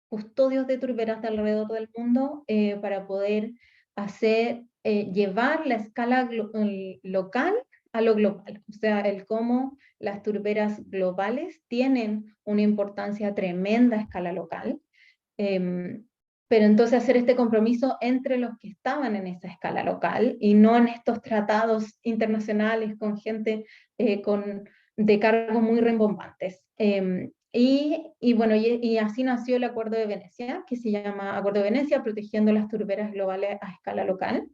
custodios de turberas de alrededor del mundo, para poder llevar la escala local a lo global, o sea, el cómo las turberas globales tienen una importancia tremenda a escala local, pero entonces hacer este compromiso entre los que estaban en esa escala local y no en estos tratados internacionales con gente de cargos muy rimbombantes. Y bueno, y así nació el Acuerdo de Venecia, que se llama Acuerdo de Venecia, protegiendo las turberas globales a escala local,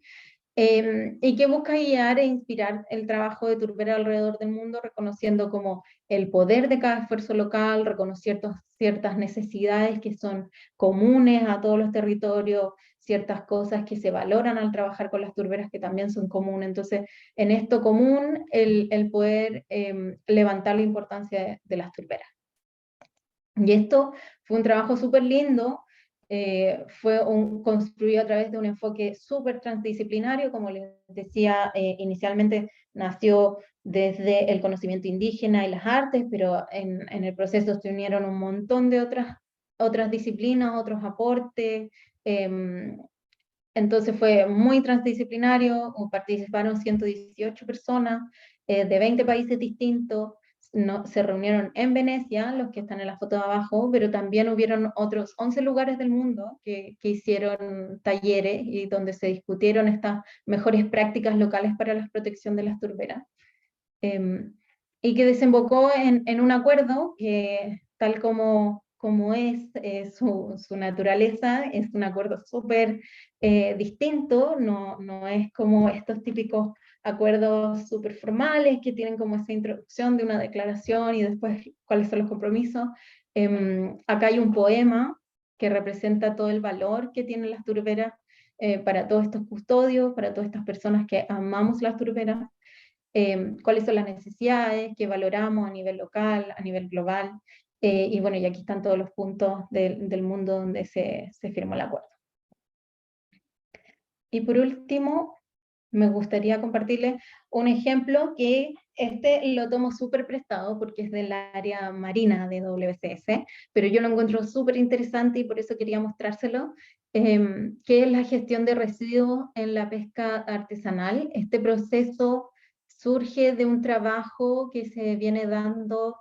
y que busca guiar e inspirar el trabajo de turbera alrededor del mundo, reconociendo como el poder de cada esfuerzo local, reconociendo ciertas necesidades que son comunes a todos los territorios, ciertas cosas que se valoran al trabajar con las turberas que también son comunes. Entonces, en esto común, el poder levantar la importancia de las turberas. Y esto fue un trabajo súper lindo, fue construido a través de un enfoque súper transdisciplinario, como les decía, inicialmente nació desde el conocimiento indígena y las artes, pero en el proceso se unieron un montón de otras disciplinas, otros aportes, entonces fue muy transdisciplinario, participaron 118 personas, de 20 países distintos. Se reunieron en Venecia, los que están en la foto de abajo, pero también hubieron otros 11 lugares del mundo que hicieron talleres y donde se discutieron estas mejores prácticas locales para la protección de las turberas. Y que desembocó en un acuerdo que, tal como es su naturaleza, es un acuerdo súper distinto, no es como estos típicos acuerdos súper formales que tienen como esa introducción de una declaración y después cuáles son los compromisos. Acá hay un poema que representa todo el valor que tienen las turberas para todos estos custodios, para todas estas personas que amamos las turberas, cuáles son las necesidades que valoramos a nivel local, a nivel global, y bueno, y aquí están todos los puntos del mundo donde se firmó el acuerdo. Y por último, me gustaría compartirles un ejemplo que lo tomo súper prestado porque es del área marina de WCS, pero yo lo encuentro súper interesante y por eso quería mostrárselo, que es la gestión de residuos en la pesca artesanal. Este proceso surge de un trabajo que se viene dando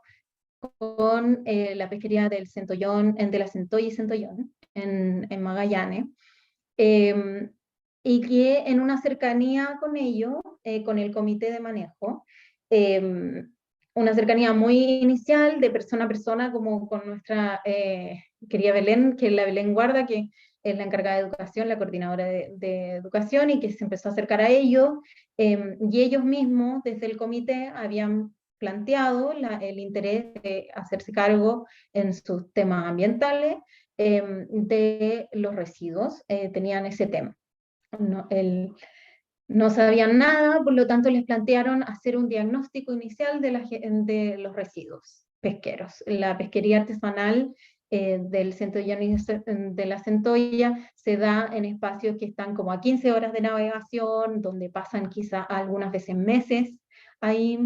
con la pesquería del Centollón, de la Centolla y Centollón, en Magallanes, y que en una cercanía con ellos, con el comité de manejo, una cercanía muy inicial de persona a persona, como con nuestra querida Belén, que es la Belén Guarda, que es la encargada de educación, la coordinadora de educación, y que se empezó a acercar a ellos, y ellos mismos, desde el comité, habían planteado el interés de hacerse cargo en sus temas ambientales de los residuos, tenían ese tema. No sabían nada, por lo tanto les plantearon hacer un diagnóstico inicial de los residuos pesqueros. La pesquería artesanal del Centollón y de la Centolla se da en espacios que están como a 15 horas de navegación, donde pasan quizá algunas veces meses ahí.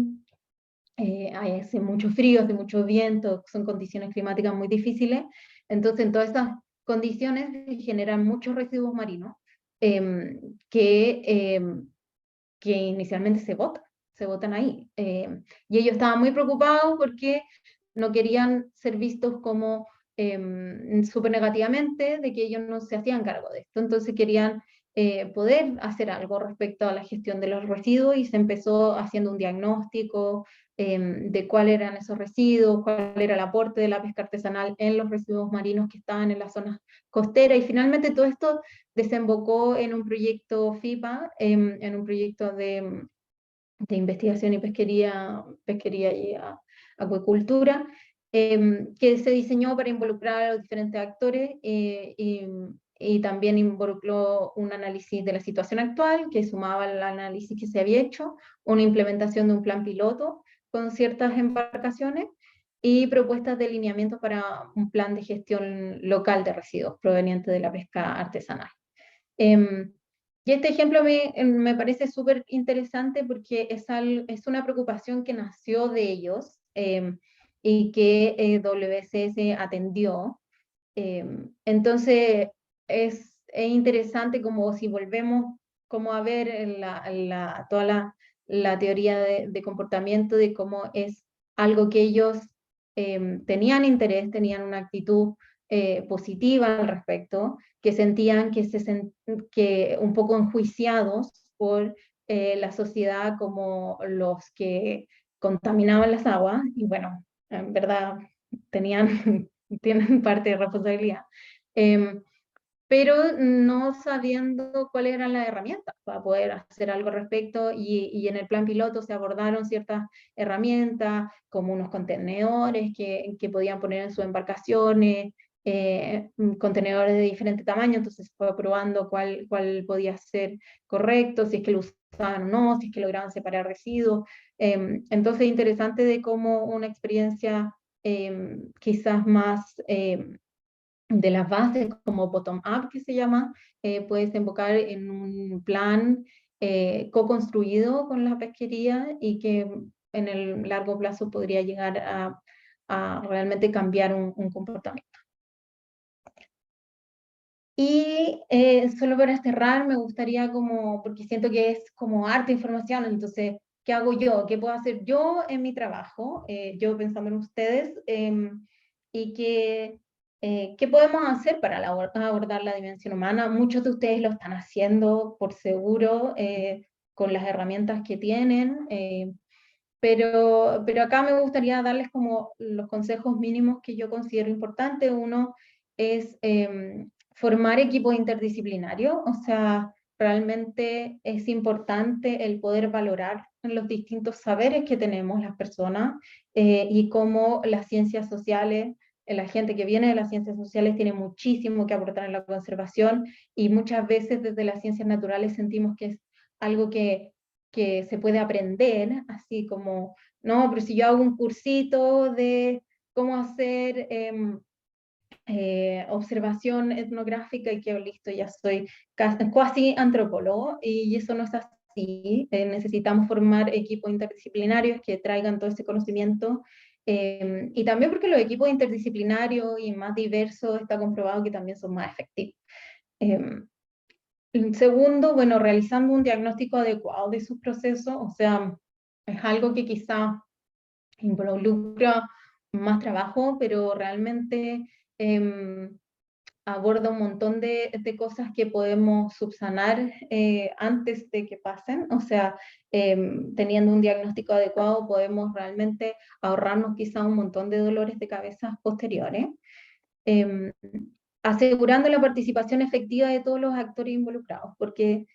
Hace mucho frío, hace mucho viento, son condiciones climáticas muy difíciles, entonces en todas esas condiciones se generan muchos residuos marinos que inicialmente se botan ahí. Y ellos estaban muy preocupados porque no querían ser vistos como súper negativamente, de que ellos no se hacían cargo de esto, entonces querían poder hacer algo respecto a la gestión de los residuos y se empezó haciendo un diagnóstico de cuáles eran esos residuos, cuál era el aporte de la pesca artesanal en los residuos marinos que estaban en las zonas costeras, y finalmente todo esto desembocó en un proyecto FIPA, en un proyecto de investigación y pesquería y acuicultura, que se diseñó para involucrar a los diferentes actores y también involucró un análisis de la situación actual, que sumaba al análisis que se había hecho, una implementación de un plan piloto con ciertas embarcaciones y propuestas de alineamiento para un plan de gestión local de residuos provenientes de la pesca artesanal. Y este ejemplo me parece súper interesante porque es una preocupación que nació de ellos y que WCS atendió. Entonces es interesante como si volvemos como a ver toda la teoría de comportamiento, de cómo es algo que ellos tenían interés, tenían una actitud positiva al respecto, que sentían que un poco enjuiciados por la sociedad como los que contaminaban las aguas, y bueno, en verdad tienen parte de responsabilidad, pero no sabiendo cuáles eran las herramientas para poder hacer algo al respecto, y en el plan piloto se abordaron ciertas herramientas, como unos contenedores que podían poner en sus embarcaciones, contenedores de diferente tamaño, entonces se fue probando cuál podía ser correcto, si es que lo usaban o no, si es que lograban separar residuos. Entonces interesante de cómo una experiencia quizás más de las bases, como bottom-up que se llama, puede desembocar en un plan co-construido con la pesquería y que en el largo plazo podría llegar a realmente cambiar un comportamiento. Y solo para cerrar, me gustaría porque siento que es como harta información, entonces ¿qué hago yo? ¿Qué puedo hacer yo en mi trabajo? Yo pensando en ustedes, y ¿qué podemos hacer para abordar la dimensión humana? Muchos de ustedes lo están haciendo, por seguro, con las herramientas que tienen, pero acá me gustaría darles como los consejos mínimos que yo considero importantes. Uno es formar equipos interdisciplinarios, o sea, realmente es importante el poder valorar los distintos saberes que tenemos las personas, y cómo las ciencias sociales, la gente que viene de las ciencias sociales tiene muchísimo que aportar en la conservación, y muchas veces desde las ciencias naturales sentimos que es algo que se puede aprender, así como, no, pero si yo hago un cursito de cómo hacer observación etnográfica y que listo, ya soy casi antropólogo, y eso no es así. Necesitamos formar equipos interdisciplinarios que traigan todo ese conocimiento, y también porque los equipos interdisciplinarios y más diversos está comprobado que también son más efectivos. Segundo, bueno, realizando un diagnóstico adecuado de sus procesos, o sea, es algo que quizá involucra más trabajo, pero realmente aborda un montón de cosas que podemos subsanar antes de que pasen. O sea, teniendo un diagnóstico adecuado podemos realmente ahorrarnos quizá un montón de dolores de cabeza posteriores. Asegurando la participación efectiva de todos los actores involucrados, porque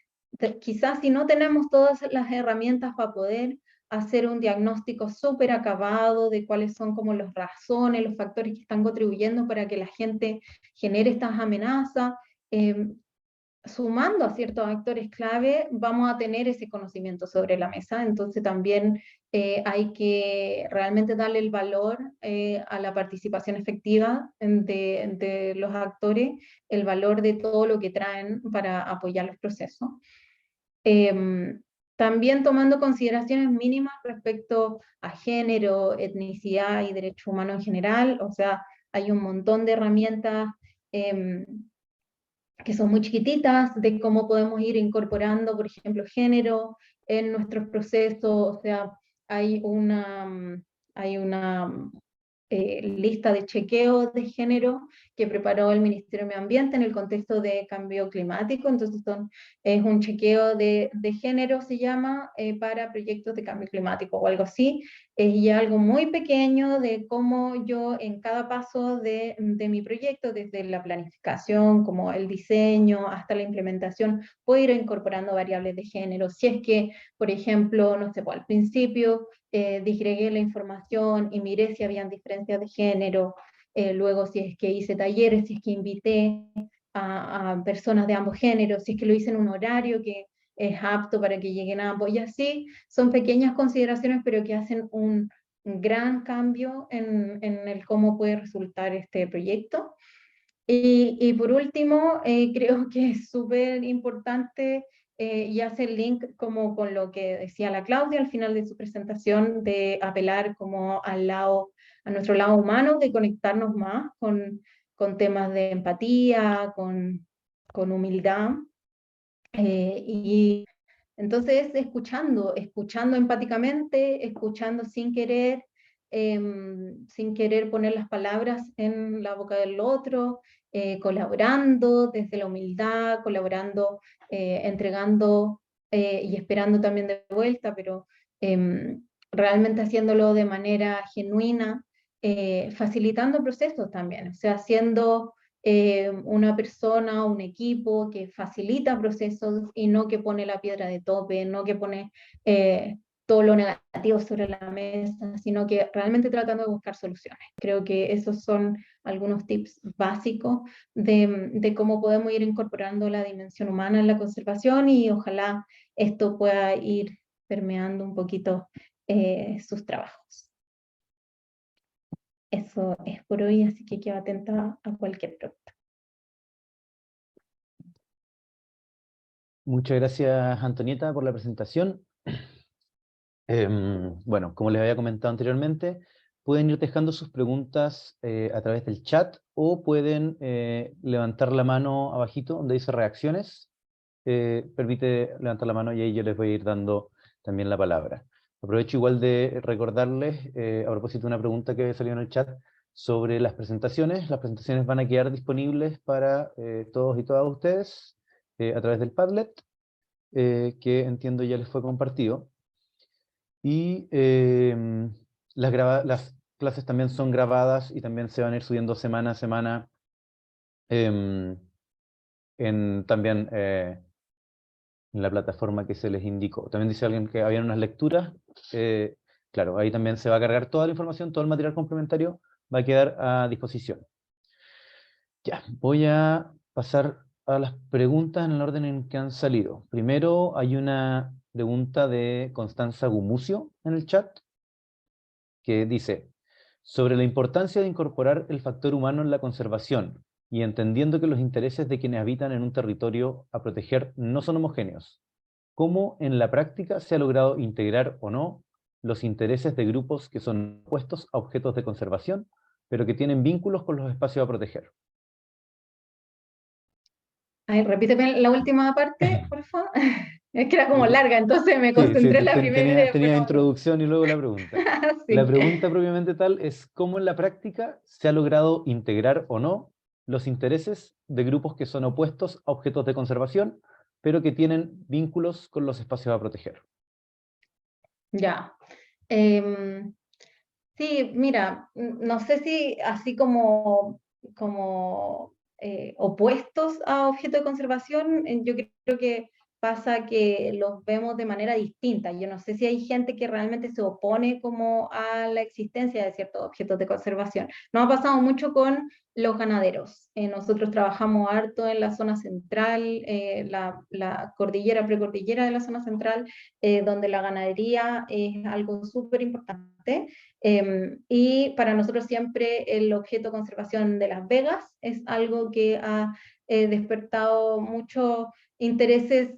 quizás si no tenemos todas las herramientas para poder hacer un diagnóstico súper acabado de cuáles son como las razones, los factores que están contribuyendo para que la gente genere estas amenazas, sumando a ciertos actores clave, vamos a tener ese conocimiento sobre la mesa. Entonces también hay que realmente darle el valor a la participación efectiva de los actores, el valor de todo lo que traen para apoyar los procesos. También tomando consideraciones mínimas respecto a género, etnicidad y derechos humanos en general. O sea, hay un montón de herramientas que son muy chiquititas, de cómo podemos ir incorporando, por ejemplo, género en nuestros procesos. O sea, hay una lista de chequeo de género que preparó el Ministerio de Medio Ambiente en el contexto de cambio climático. Entonces es un chequeo de género, se llama, para proyectos de cambio climático o algo así. Es ya algo muy pequeño de cómo yo en cada paso de mi proyecto, desde la planificación, como el diseño, hasta la implementación, puedo ir incorporando variables de género. Si es que, por ejemplo, no sé, pues, al principio disgregué la información y miré si habían diferencias de género, luego si es que hice talleres, si es que invité a personas de ambos géneros, si es que lo hice en un horario que es apto para que lleguen a ambos, y así son pequeñas consideraciones, pero que hacen un gran cambio en el cómo puede resultar este proyecto. Y por último, creo que es súper importante, y hace el link como con lo que decía la Claudia al final de su presentación, de apelar como a nuestro lado humano, de conectarnos más con temas de empatía, con humildad. Y entonces escuchando empáticamente, escuchando sin querer poner las palabras en la boca del otro, colaborando desde la humildad, colaborando, entregando y esperando también de vuelta, pero realmente haciéndolo de manera genuina, facilitando procesos también, o sea, haciendo una persona, un equipo que facilita procesos y no que pone la piedra de tope, no que pone todo lo negativo sobre la mesa, sino que realmente tratando de buscar soluciones. Creo que esos son algunos tips básicos de cómo podemos ir incorporando la dimensión humana en la conservación, y ojalá esto pueda ir permeando un poquito sus trabajos. Eso es por hoy, así que quedo atenta a cualquier pregunta. Muchas gracias, Antonieta, por la presentación. Bueno, como les había comentado anteriormente, pueden ir dejando sus preguntas a través del chat, o pueden levantar la mano abajito donde dice reacciones. Permite levantar la mano y ahí yo les voy a ir dando también la palabra. Aprovecho igual de recordarles, a propósito de una pregunta que salió en el chat, sobre las presentaciones. Las presentaciones van a quedar disponibles para todos y todas ustedes a través del Padlet, que entiendo ya les fue compartido. Y las clases también son grabadas y también se van a ir subiendo semana a semana también en la plataforma que se les indicó. También dice alguien que habían unas lecturas. Claro, ahí también se va a cargar toda la información, todo el material complementario va a quedar a disposición. Ya, voy a pasar a las preguntas en el orden en que han salido. Primero hay una pregunta de Constanza Gumucio en el chat, que dice, sobre la importancia de incorporar el factor humano en la conservación, y entendiendo que los intereses de quienes habitan en un territorio a proteger no son homogéneos, ¿cómo en la práctica se ha logrado integrar o no los intereses de grupos que son opuestos a objetos de conservación, pero que tienen vínculos con los espacios a proteger? Ay, repíteme la última parte, por favor. Es que era como larga, entonces me Sí, sí, concentré en la primera y después tenía la otra. introducción y luego la pregunta. La Sí. pregunta propiamente tal es cómo en la práctica se ha logrado integrar o no los intereses de grupos que son opuestos a objetos de conservación, pero que tienen vínculos con los espacios a proteger. Ya. Sí, mira, no sé si así como opuestos a objetos de conservación, yo creo que pasa que los vemos de manera distinta. Yo no sé si hay gente que realmente se opone como a la existencia de ciertos objetos de conservación. Nos ha pasado mucho con los ganaderos. Nosotros trabajamos harto en la zona central, la cordillera, precordillera de la zona central, donde la ganadería es algo súper importante. Y para nosotros siempre el objeto de conservación de Las Vegas es algo que ha despertado muchos intereses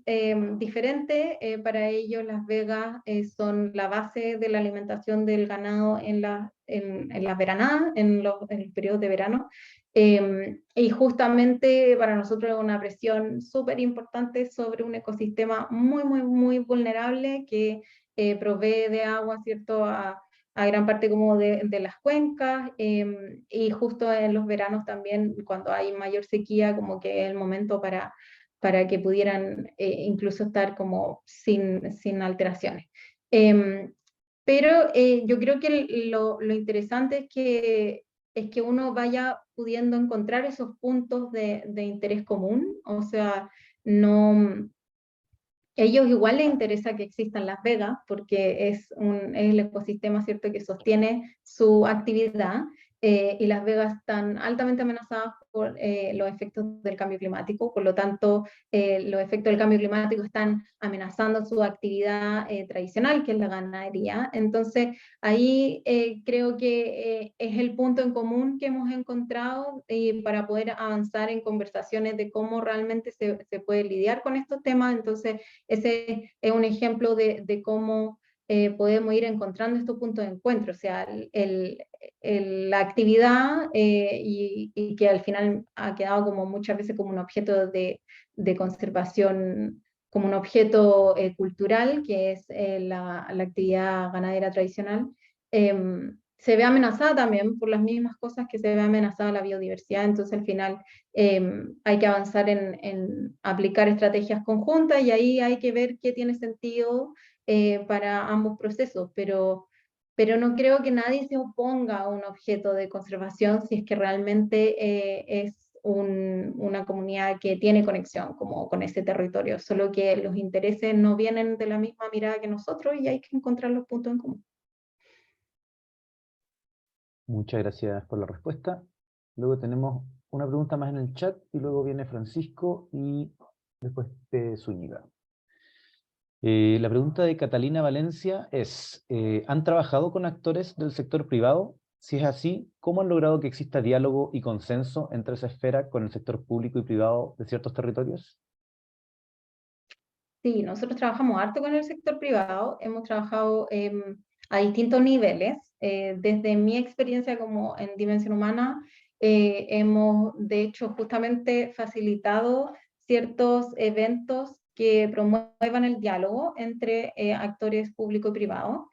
diferentes. Para ellos Las Vegas son la base de la alimentación del ganado en las veranadas, en el periodo de verano. Y justamente para nosotros es una presión súper importante sobre un ecosistema muy, muy, muy vulnerable que provee de agua, ¿cierto?, a gran parte como de las cuencas, y justo en los veranos también, cuando hay mayor sequía, como que es el momento para que pudieran incluso estar como sin alteraciones. Pero yo creo que lo interesante es que uno vaya pudiendo encontrar esos puntos de interés común, o sea, no... Ellos igual les interesa que existan Las Vegas porque es el ecosistema, ¿cierto?, que sostiene su actividad, y Las Vegas están altamente amenazadas por los efectos del cambio climático. Por lo tanto, los efectos del cambio climático están amenazando su actividad tradicional, que es la ganadería. Entonces, ahí creo que es el punto en común que hemos encontrado para poder avanzar en conversaciones de cómo realmente se puede lidiar con estos temas. Entonces, ese es un ejemplo de cómo podemos ir encontrando estos puntos de encuentro, o sea, la actividad y que al final ha quedado como muchas veces como un objeto de conservación, como un objeto cultural, que es la actividad ganadera tradicional. Se ve amenazada también por las mismas cosas que se ve amenazada la biodiversidad. Entonces al final hay que avanzar en aplicar estrategias conjuntas, y ahí hay que ver qué tiene sentido para ambos procesos, pero no creo que nadie se oponga a un objeto de conservación si es que realmente es una comunidad que tiene conexión como con ese territorio, solo que los intereses no vienen de la misma mirada que nosotros y hay que encontrar los puntos en común. Muchas gracias por la respuesta. Luego tenemos una pregunta más en el chat y luego viene Francisco y después Zúñiga. La pregunta de Catalina Valencia es, ¿han trabajado con actores del sector privado? Si es así, ¿cómo han logrado que exista diálogo y consenso entre esa esfera con el sector público y privado de ciertos territorios? Sí, nosotros trabajamos harto con el sector privado, hemos trabajado a distintos niveles. Desde mi experiencia como en Dimensión Humana, hemos de hecho justamente facilitado ciertos eventos que promuevan el diálogo entre actores público y privado.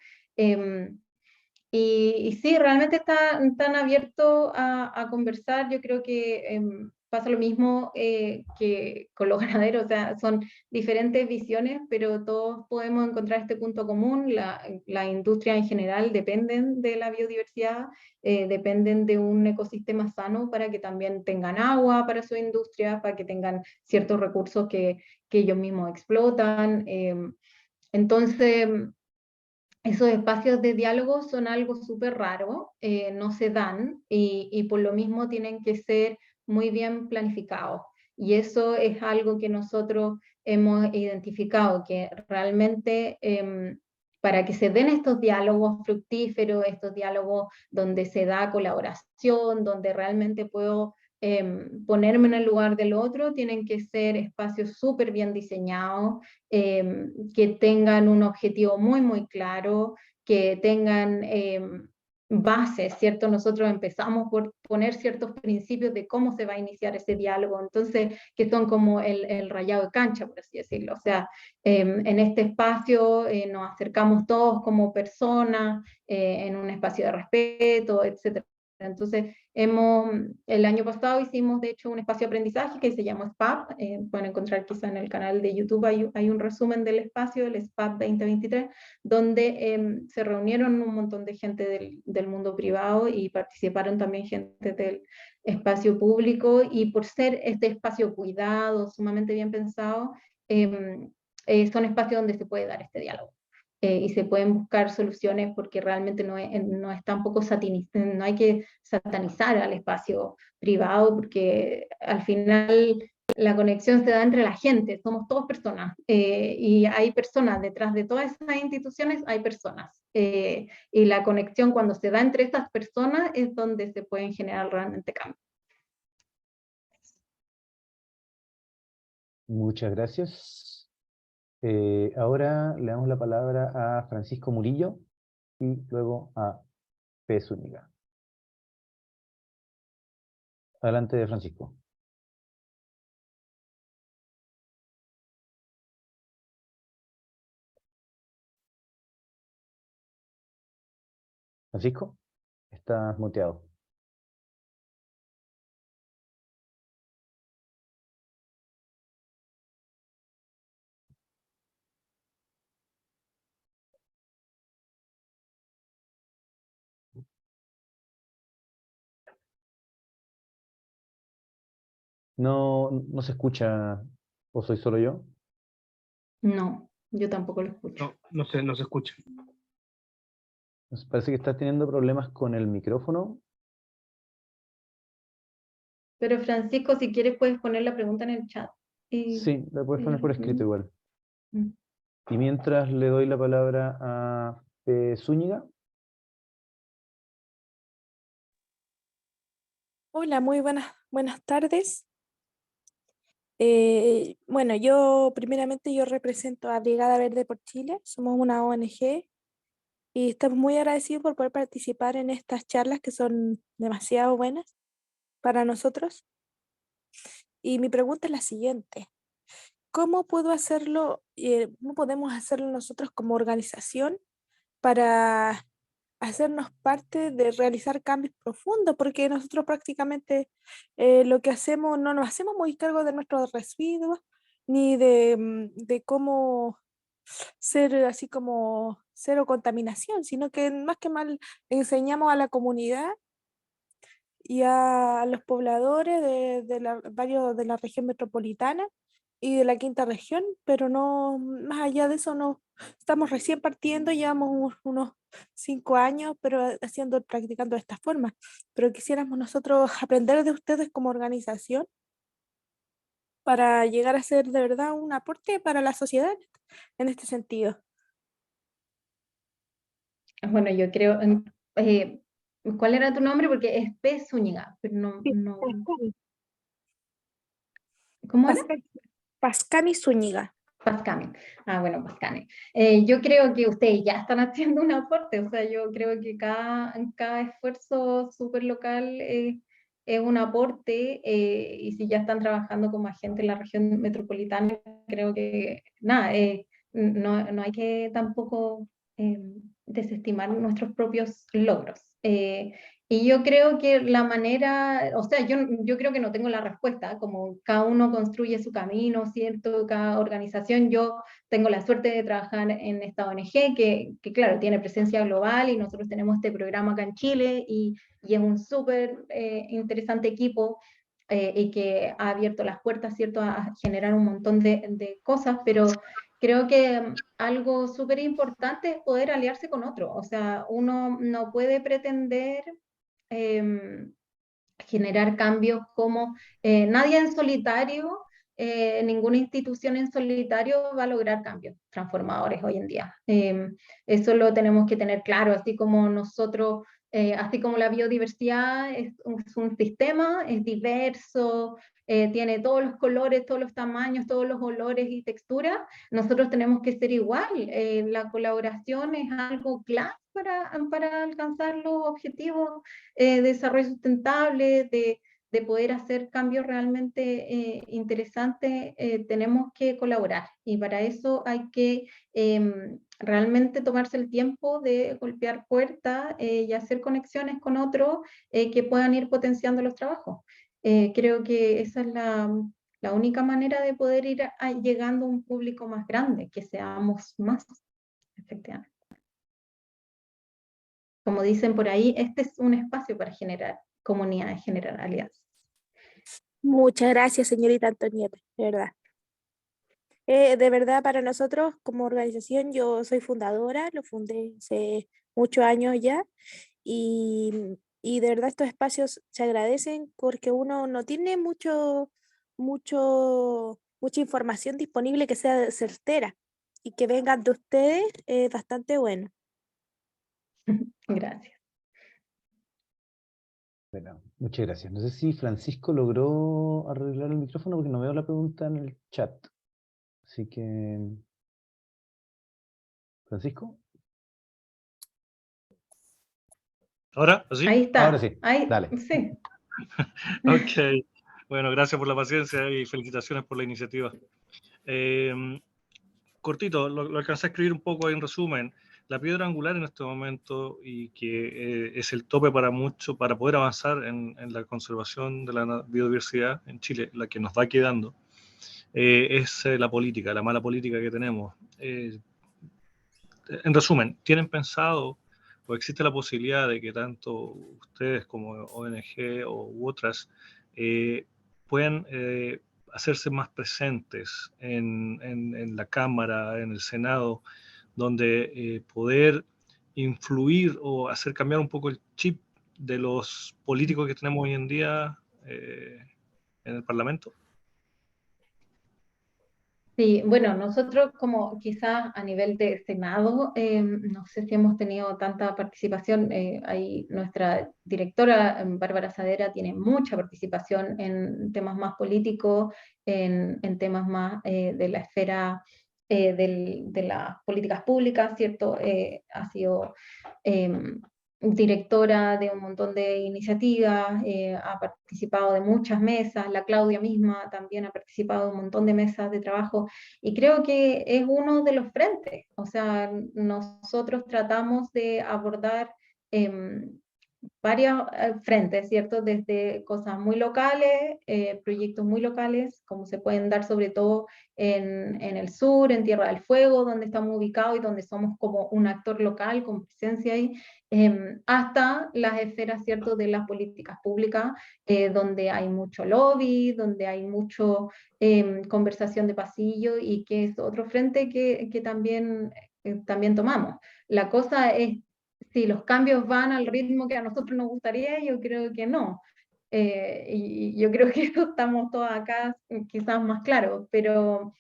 Y sí, realmente están abiertos a conversar. Yo creo que pasa lo mismo que con los ganaderos, o sea, son diferentes visiones, pero todos podemos encontrar este punto común. La industria en general dependen de la biodiversidad, dependen de un ecosistema sano para que también tengan agua para su industria, para que tengan ciertos recursos que ellos mismos explotan. Entonces, esos espacios de diálogo son algo súper raro, no se dan y por lo mismo tienen que ser muy bien planificados. Y eso es algo que nosotros hemos identificado, que realmente para que se den estos diálogos fructíferos, estos diálogos donde se da colaboración, donde realmente puedo ponerme en el lugar del otro, tienen que ser espacios súper bien diseñados, que tengan un objetivo muy, muy claro, que tengan bases, ¿cierto? Nosotros empezamos por poner ciertos principios de cómo se va a iniciar ese diálogo, entonces, que son como el rayado de cancha, por así decirlo. O sea, en este espacio nos acercamos todos como personas, en un espacio de respeto, etc. Entonces, el año pasado hicimos de hecho un espacio de aprendizaje que se llamó SPAP, pueden encontrar quizá en el canal de YouTube, hay un resumen del espacio, el SPAP 2023, donde se reunieron un montón de gente del mundo privado y participaron también gente del espacio público, y por ser este espacio cuidado, sumamente bien pensado, son espacios donde se puede dar este diálogo. Y se pueden buscar soluciones porque realmente no es tampoco no hay que satanizar al espacio privado, porque al final la conexión se da entre la gente, somos todos personas, y hay personas detrás de todas esas instituciones, hay personas, y la conexión cuando se da entre estas personas es donde se pueden generar realmente cambios. Muchas gracias. Ahora le damos la palabra a Francisco Murillo y luego a P. Zúñiga. Adelante, Francisco. Francisco, estás muteado. No se escucha, ¿o soy solo yo? No, yo tampoco lo escucho. No se escucha. Nos parece que estás teniendo problemas con el micrófono. Pero Francisco, si quieres puedes poner la pregunta en el chat. Sí, la puedes poner por escrito igual. Mm. Y mientras le doy la palabra a P. Zúñiga. Hola, muy buenas tardes. Bueno, yo represento a Brigada Verde por Chile, somos una ONG y estamos muy agradecidos por poder participar en estas charlas que son demasiado buenas para nosotros. Y mi pregunta es la siguiente: ¿cómo cómo podemos hacerlo nosotros como organización para hacernos parte de realizar cambios profundos? Porque nosotros prácticamente lo que hacemos, no nos hacemos muy cargo de nuestros residuos, ni de cómo ser así como cero contaminación, sino que más que mal enseñamos a la comunidad y a los pobladores varios de la región metropolitana y de la quinta región, pero no, más allá de eso, no, estamos recién partiendo, llevamos unos 5 años, pero practicando de esta forma. Pero quisiéramos nosotros aprender de ustedes como organización para llegar a ser de verdad un aporte para la sociedad en este sentido. Bueno, yo creo, ¿cuál era tu nombre? Porque es P. Zúñiga, pero Sí, no, Pascani, ¿cómo era? Pascani Zúñiga. Pascani. Ah, bueno, Pascani. Yo creo que ustedes ya están haciendo un aporte, o sea, yo creo que cada esfuerzo súper local es un aporte, y si ya están trabajando como agente en la región metropolitana, creo que nada, no hay que tampoco desestimar nuestros propios logros. Y yo creo que la manera, o sea, yo creo que no tengo la respuesta, como cada uno construye su camino, ¿cierto? Cada organización, yo tengo la suerte de trabajar en esta ONG que claro, tiene presencia global y nosotros tenemos este programa acá en Chile y es un súper interesante equipo y que ha abierto las puertas, ¿cierto? A generar un montón de cosas, pero creo que algo súper importante es poder aliarse con otro, o sea, uno no puede pretender generar cambios como nadie en solitario, ninguna institución en solitario va a lograr cambios transformadores hoy en día. Eso lo tenemos que tener claro, así como nosotros, así como la biodiversidad es un sistema, es diverso, tiene todos los colores, todos los tamaños, todos los olores y texturas, nosotros tenemos que ser igual. La colaboración es algo clave para alcanzar los objetivos de desarrollo sustentable, de poder hacer cambios realmente interesantes, tenemos que colaborar. Y para eso hay que realmente tomarse el tiempo de golpear puertas y hacer conexiones con otros que puedan ir potenciando los trabajos. Creo que esa es la única manera de poder ir llegando a un público más grande, que seamos más, efectivamente. Como dicen por ahí, este es un espacio para generar comunidades, generar alianzas. Muchas gracias, señorita Antonieta, de verdad. De verdad, para nosotros como organización, yo soy fundadora, lo fundé hace muchos años ya, y de verdad estos espacios se agradecen porque uno no tiene mucha información disponible que sea certera, y que vengan de ustedes es bastante bueno. Gracias. Bueno, muchas gracias. No sé si Francisco logró arreglar el micrófono porque no veo la pregunta en el chat. Así que... ¿Francisco? ¿Ahora? ¿Así? Ahí está. Ahora sí, Ahí, dale. sí. Ok. Bueno, gracias por la paciencia y felicitaciones por la iniciativa. Cortito, lo alcancé a escribir un poco ahí en resumen. La piedra angular en este momento y que es el tope para mucho, para poder avanzar en la conservación de la biodiversidad en Chile, la que nos va quedando, es la política, la mala política que tenemos. En resumen, ¿tienen pensado o existe la posibilidad de que tanto ustedes como ONG u otras puedan hacerse más presentes en la Cámara, en el Senado, donde poder influir o hacer cambiar un poco el chip de los políticos que tenemos hoy en día en el Parlamento? Sí, bueno, nosotros como quizás a nivel de Senado, no sé si hemos tenido tanta participación, ahí nuestra directora Bárbara Sadera tiene mucha participación en temas más políticos, en temas más de la esfera de las políticas públicas, ¿cierto? Ha sido directora de un montón de iniciativas, ha participado de muchas mesas, la Claudia misma también ha participado de un montón de mesas de trabajo y creo que es uno de los frentes, o sea, nosotros tratamos de abordar varios frentes, ¿cierto? Desde cosas muy locales, proyectos muy locales, como se pueden dar sobre todo en el sur, en Tierra del Fuego, donde estamos ubicados y donde somos como un actor local con presencia ahí, hasta las esferas, ¿cierto?, de las políticas públicas, donde hay mucho lobby, donde hay mucho conversación de pasillo y que es otro frente que también tomamos. La cosa es si los cambios van al ritmo que a nosotros nos gustaría, yo creo que no. Y yo creo que eso estamos todos acá quizás más claros, pero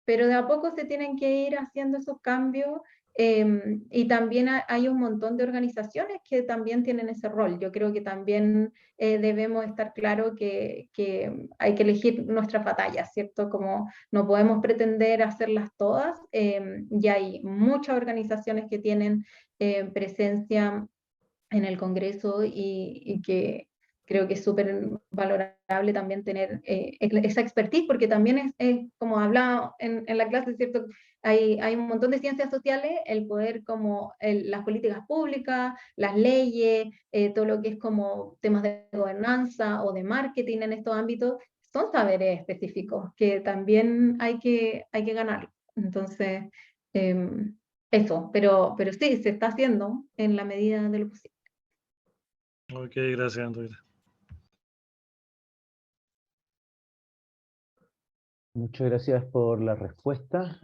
de a poco se tienen que ir haciendo esos cambios y también hay un montón de organizaciones que también tienen ese rol. Yo creo que también debemos estar claros que hay que elegir nuestras batallas, ¿cierto? Como no podemos pretender hacerlas todas, y hay muchas organizaciones que tienen presencia en el Congreso y que creo que es súper valorable también tener esa expertise, porque también es como hablaba en la clase, ¿cierto? Hay un montón de ciencias sociales, el poder como las políticas públicas, las leyes, todo lo que es como temas de gobernanza o de marketing en estos ámbitos, son saberes específicos que también hay que ganar. Entonces, eso, pero sí, se está haciendo en la medida de lo posible. Ok, gracias, Antonita. Muchas gracias por la respuesta.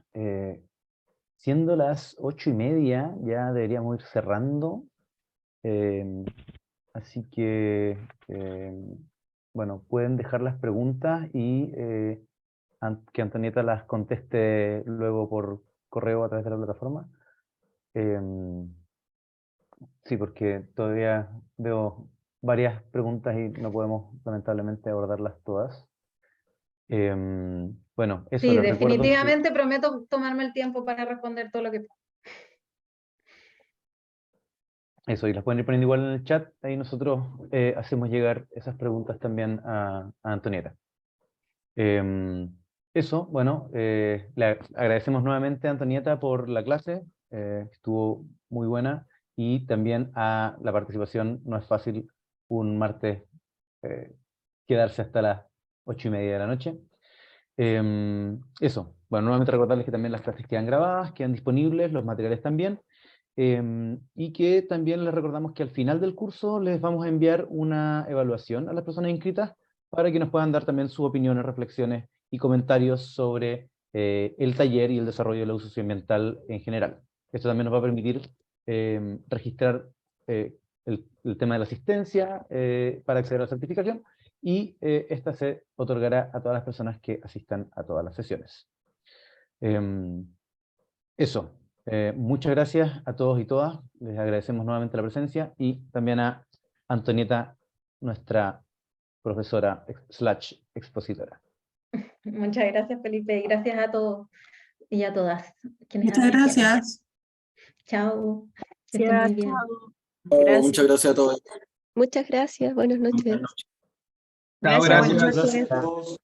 Siendo las 8:30, ya deberíamos ir cerrando. Así que, bueno, pueden dejar las preguntas y que Antonieta las conteste luego por correo a través de la plataforma. Sí, porque todavía veo varias preguntas y no podemos lamentablemente abordarlas todas. Bueno, eso Sí, les recuerdo que... definitivamente prometo tomarme el tiempo para responder todo lo que pueda. Eso, y las pueden ir poniendo igual en el chat, ahí nosotros hacemos llegar esas preguntas también a Antonieta. Eso, bueno, le agradecemos nuevamente a Antonieta por la clase, estuvo muy buena, y también a la participación. No es fácil un martes quedarse hasta las 8:30 de la noche. Eso, bueno, nuevamente recordarles que también las clases quedan grabadas, quedan disponibles, los materiales también. Y que también les recordamos que al final del curso les vamos a enviar una evaluación a las personas inscritas para que nos puedan dar también sus opiniones, reflexiones y comentarios sobre el taller y el desarrollo de la uso socioambiental en general. Esto también nos va a permitir registrar el tema de la asistencia para acceder a la certificación, y esta se otorgará a todas las personas que asistan a todas las sesiones. Eso. Muchas gracias a todos y todas. Les agradecemos nuevamente la presencia, y también a Antonieta, nuestra profesora / expositora. Muchas gracias, Felipe, y gracias a todos y a todas quienes Muchas asistieron. gracias. Chao. Que estén muy bien. Gracias. Muchas gracias a todos. Muchas gracias. Buenas noches. Chao, Gracias, buenas gracias. noches.